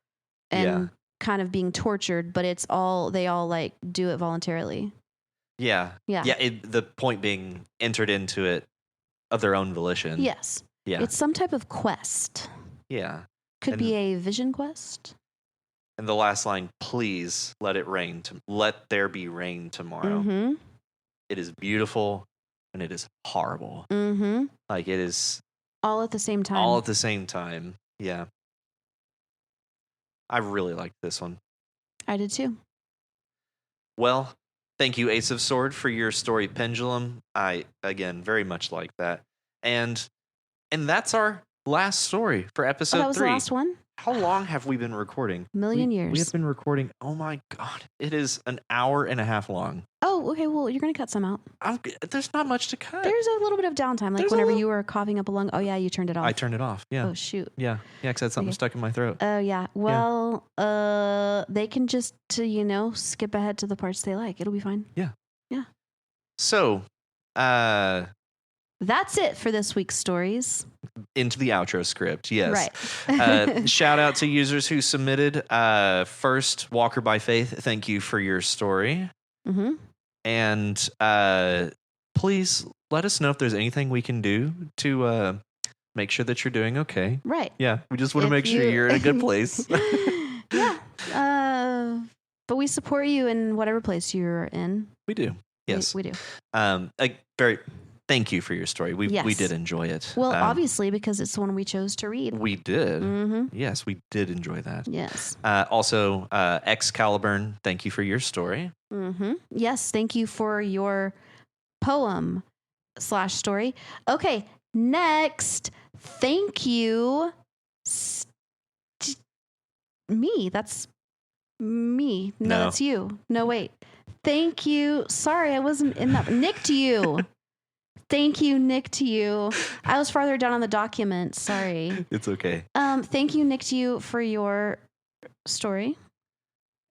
and kind of being tortured, but they all like do it voluntarily. Yeah. Yeah. Yeah. The point being entered into it of their own volition. Yes. Yeah. It's some type of quest. Yeah. Could be a vision quest. And the last line, please let it rain. Let there be rain tomorrow. Mm-hmm. It is beautiful and it is horrible. Mm-hmm. Like it is. All at the same time. All at the same time. Yeah. I really liked this one. I did too. Well, thank you, Ace of Sword, for your story, Pendulum. I, again, very much like that. And that's our last story for episode 3. That was the last one? How long have we been recording? A million years. We have been recording. Oh my God. It is an hour and a half long. Oh, okay. Well, you're going to cut some out. There's not much to cut. There's a little bit of downtime. Like whenever you were coughing up a lung. Oh, yeah. You turned it off. I turned it off. Yeah. Oh, shoot. Yeah. Yeah. Because I had something stuck in my throat. Oh, yeah. Well, they can just, skip ahead to the parts they like. It'll be fine. Yeah. Yeah. So, That's it for this week's stories. Into the outro script, yes. Right. Shout out to users who submitted. First, Walker by Faith, thank you for your story. Mm-hmm. And please let us know if there's anything we can do to make sure that you're doing okay. Right. Yeah, we just want to make sure you're in a good place. Yeah. But we support you in whatever place you're in. We do. Yes. We do. Thank you for your story. We did enjoy it. Well, obviously, because it's the one we chose to read. We did. Mm-hmm. Yes, we did enjoy that. Yes. Also, Excalibur, thank you for your story. Mm-hmm. Yes, thank you for your poem / story. Okay, next, thank you. Me. That's me. No, that's you. No, wait. Thank you. Sorry, I wasn't in that. Nick to you. Thank you, Nick to you. I was farther down on the document. Sorry. It's okay. Thank you, Nick to you, for your story.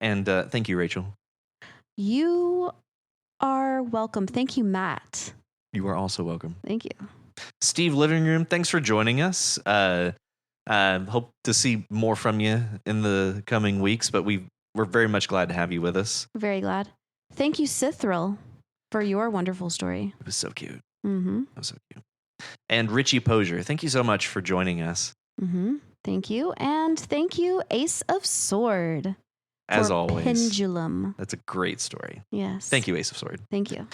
And thank you, Rachel. You are welcome. Thank you, Matt. You are also welcome. Thank you. Steve Living Room, thanks for joining us. Hope to see more from you in the coming weeks, but we're very much glad to have you with us. Very glad. Thank you, Sithrill, for your wonderful story. It was so cute. Mm-hmm. It was so cute. And Richie Posier, thank you so much for joining us. Mm-hmm. Thank you. And thank you, Ace of Sword. As always. Pendulum. That's a great story. Yes. Thank you, Ace of Sword. Thank you.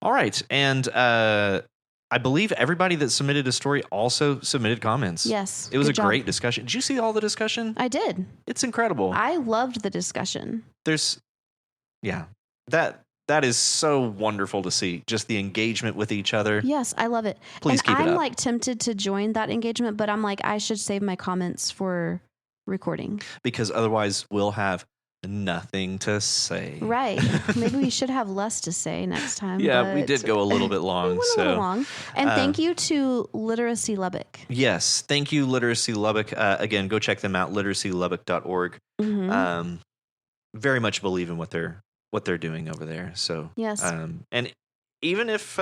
All right. And I believe everybody that submitted a story also submitted comments. Yes. It was a great discussion. Did you see all the discussion? I did. It's incredible. I loved the discussion. That is so wonderful to see. Just the engagement with each other. Yes, I love it. Please keep it up. I'm like tempted to join that engagement, but I'm like, I should save my comments for recording. Because otherwise we'll have nothing to say. Right. Maybe we should have less to say next time. Yeah, we did go a little bit long. We went a little long. And thank you to Literacy Lubbock. Yes. Thank you, Literacy Lubbock. Again, go check them out, literacylubbock.org. Mm-hmm. Very much believe in what they're doing over there. So yes. And even if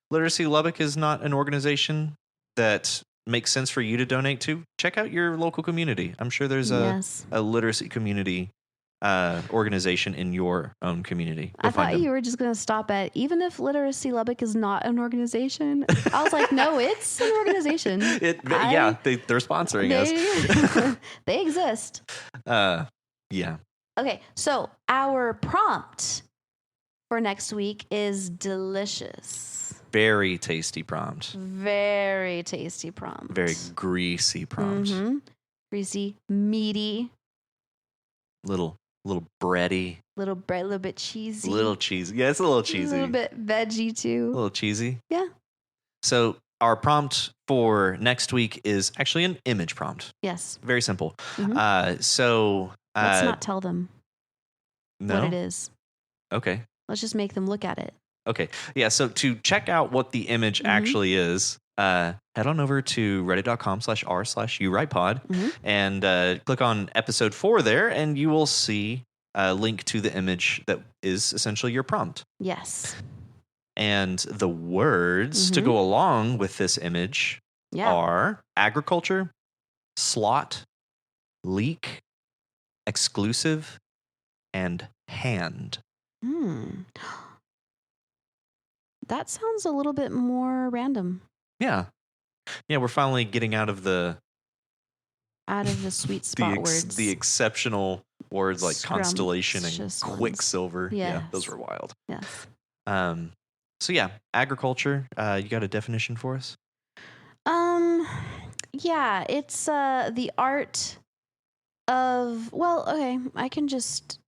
Literacy Lubbock is not an organization that makes sense for you to donate to, check out your local community. I'm sure there's a literacy community organization in your own community. I thought you were just going to stop at, even if Literacy Lubbock is not an organization. I was like, no, it's an organization. They're sponsoring us. They exist. Yeah. Okay, so our prompt for next week is delicious. Very tasty prompt. Very tasty prompt. Very greasy prompt. Mm-hmm. Greasy, meaty. Little bready. Little bread, a little bit cheesy. Little cheesy. Yeah, it's a little cheesy. A little bit veggie too. A little cheesy. Yeah. So our prompt for next week is actually an image prompt. Yes. Very simple. Mm-hmm. Let's not tell them what it is. Okay. Let's just make them look at it. Okay. Yeah. So to check out what the image actually is, head on over to reddit.com/r/youwritepod and click on episode 4 there, and you will see a link to the image that is essentially your prompt. Yes. And the words to go along with this image are agriculture, slot, leak, exclusive, and hand. That sounds a little bit more random. Yeah. Yeah, we're finally getting out of the sweet spot words. The exceptional words like Constellation and Quicksilver. Yes. Yeah, those were wild. Yes. So yeah, agriculture, you got a definition for us? Yeah, it's the art of, I can just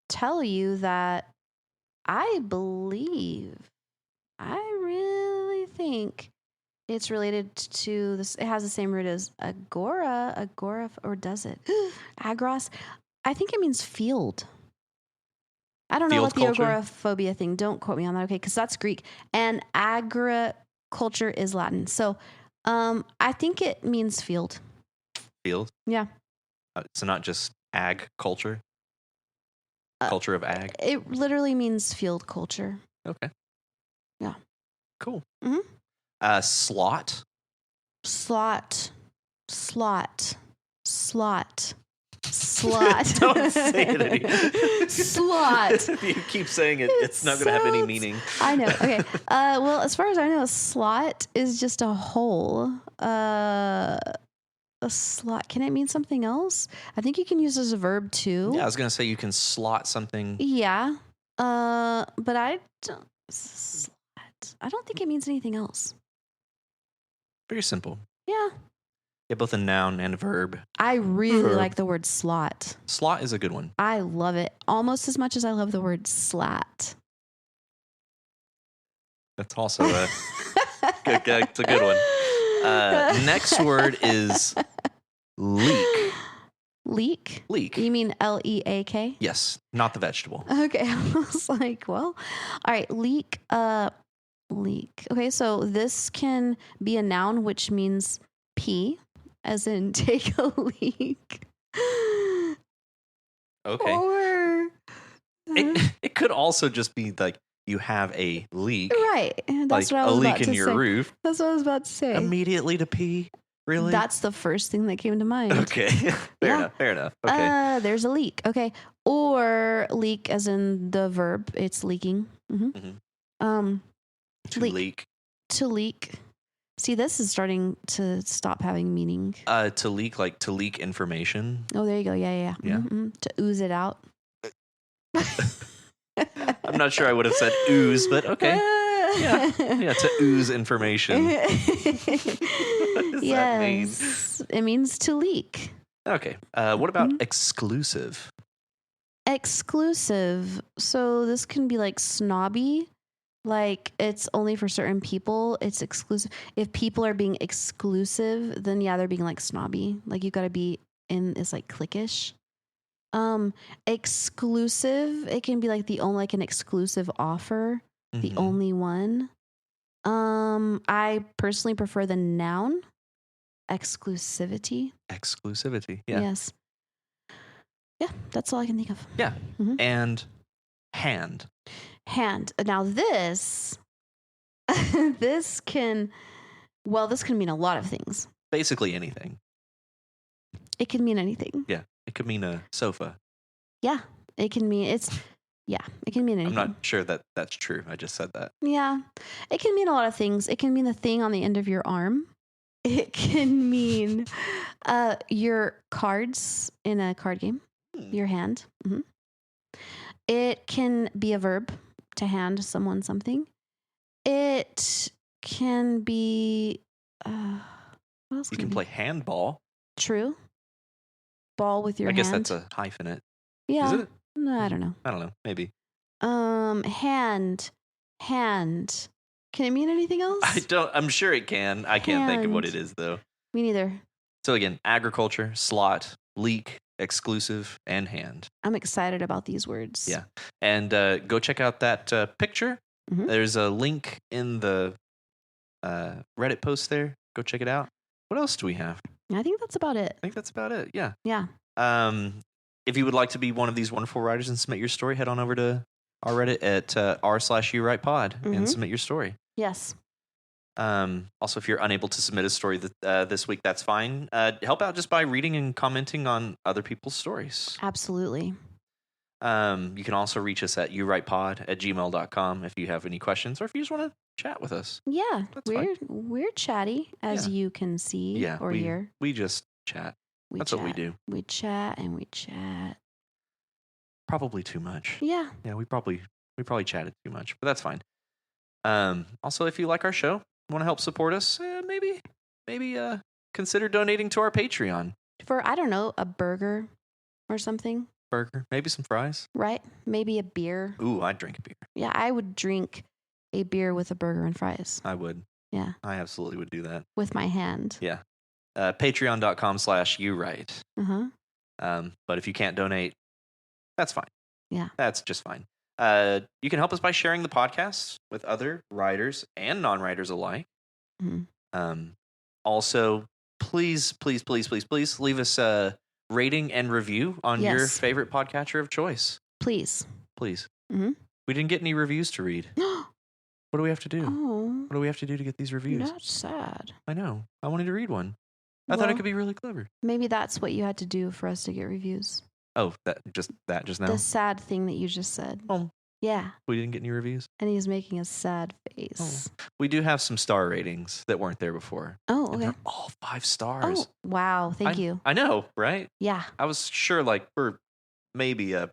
tell you that I really think it's related to this. It has the same root as agora, or does it? Agros. I think it means field. I don't know what the agoraphobia thing. Don't quote me on that, okay? Because that's Greek, and agriculture is Latin. So, I think it means field. Field. Yeah. So not just ag culture. Culture of ag. It literally means field culture. Okay. Yeah. Cool. Mm-hmm. Slot. Slot. Slot. Don't say it anymore. Slot. If you keep saying it, it's not going to have any meaning. I know. Okay. Well, as far as I know, a slot is just a hole. A slot. Can it mean something else? I think you can use it as a verb too. Yeah, I was going to say you can slot something. Yeah. But I don't. Slot. I don't think it means anything else. Very simple. Yeah. Yeah, both a noun and a verb. I really like the word slot. Slot is a good one. I love it almost as much as I love the word slat. That's also it's a good one. Next word is leek. Leek? Leek. You mean Leak? Yes, not the vegetable. Okay. I was like, well, all right. Leek. Leek. Okay, so this can be a noun, which means pee, as in take a leak. Okay. Or it could also just be like you have a leak. right. That's like what I was a about leak in to your say. roof. That's what I was about to say. Immediately to pee. Really? That's the first thing that came to mind. Okay. Fair enough. Okay. There's a leak. Okay. Or leak as in the verb. It's leaking. Mm-hmm. To leak. To leak. See, this is starting to stop having meaning. To leak, like to leak information. Oh, there you go. Yeah. Mm-hmm. To ooze it out. I'm not sure I would have said ooze, but okay. Yeah, to ooze information. What does that mean? It means to leak. Okay. What about exclusive? Exclusive. So this can be like snobby. Like it's only for certain people. It's exclusive. If people are being exclusive, then yeah, they're being like snobby. Like you got to be in. It's like cliquish. Exclusive. It can be like the only like an exclusive offer, the only one. I personally prefer the noun exclusivity. Exclusivity. Yeah. Yes. Yeah, that's all I can think of. Yeah. Mm-hmm. And hand. Hand. Now this can mean a lot of things. Basically anything. It can mean anything. Yeah. It could mean a sofa. Yeah. It can mean it can mean anything. I'm not sure that that's true. I just said that. Yeah. It can mean a lot of things. It can mean the thing on the end of your arm. It can mean your cards in a card game. Your hand. Mm-hmm. It can be a verb, to hand someone something. It can be what else you can play handball. True. Ball with your hand. I guess that's a hyphenate. Yeah. Is it? No, I don't know. Maybe. Hand. Can it mean anything else? I'm sure it can. I can't think of what it is though. Me neither. So again, agriculture, slot, leak, exclusive, and hand. I'm excited about these words. Yeah. And go check out that picture. Mm-hmm. There's a link in the Reddit post there. Go check it out. What else do we have? I think that's about it. Yeah. Yeah. If you would like to be one of these wonderful writers and submit your story, head on over to our Reddit at r/youwritepod and submit your story. Yes. Also, if you're unable to submit a story this week, that's fine. Help out just by reading and commenting on other people's stories. Absolutely. You can also reach us at youwritepod@gmail.com if you have any questions or if you just want to chat with us. Yeah, we're chatty, as you can see or hear. We just chat. That's what we do. We chat and we chat. Probably too much. Yeah. Yeah, we probably chatted too much, but that's fine. Also, if you like our show, want to help support us, maybe consider donating to our Patreon. For, I don't know, a burger or something. Burger, maybe some fries. Right? Maybe a beer. Ooh, I'd drink a beer. Yeah, I would drink a beer with a burger and fries. I would. Yeah. I absolutely would do that. With my hand. Yeah. Patreon.com/youwrite. But if you can't donate, that's fine. Yeah. That's just fine. You can help us by sharing the podcast with other writers and non-writers alike. Also, please leave us a rating and review on your favorite podcatcher of choice. Please. We didn't get any reviews to read. What do we have to do? Oh, What do we have to do to get these reviews? that's sad. I know. I wanted to read one. I thought it Well, could be really clever. Maybe that's what you had to do for us to get reviews. Oh, that just now? The sad thing that you just said. Oh. Yeah. We didn't get any reviews? And he's making a sad face. Oh. We do have some star ratings that weren't there before. Oh, And okay. they're all 5 stars. Oh, wow. Thank you. I know, right? Yeah. I was sure like we're maybe a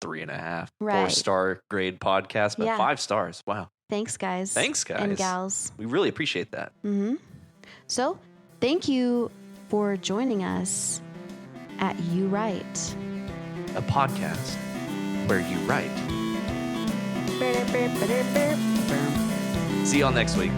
3.5, Right. 4-star grade podcast, but Yeah. 5 stars. Wow. Thanks, guys. Thanks, guys. And gals. We really appreciate that. Mm-hmm. So, thank you for joining us at You Write. A podcast where you write. See y'all next week.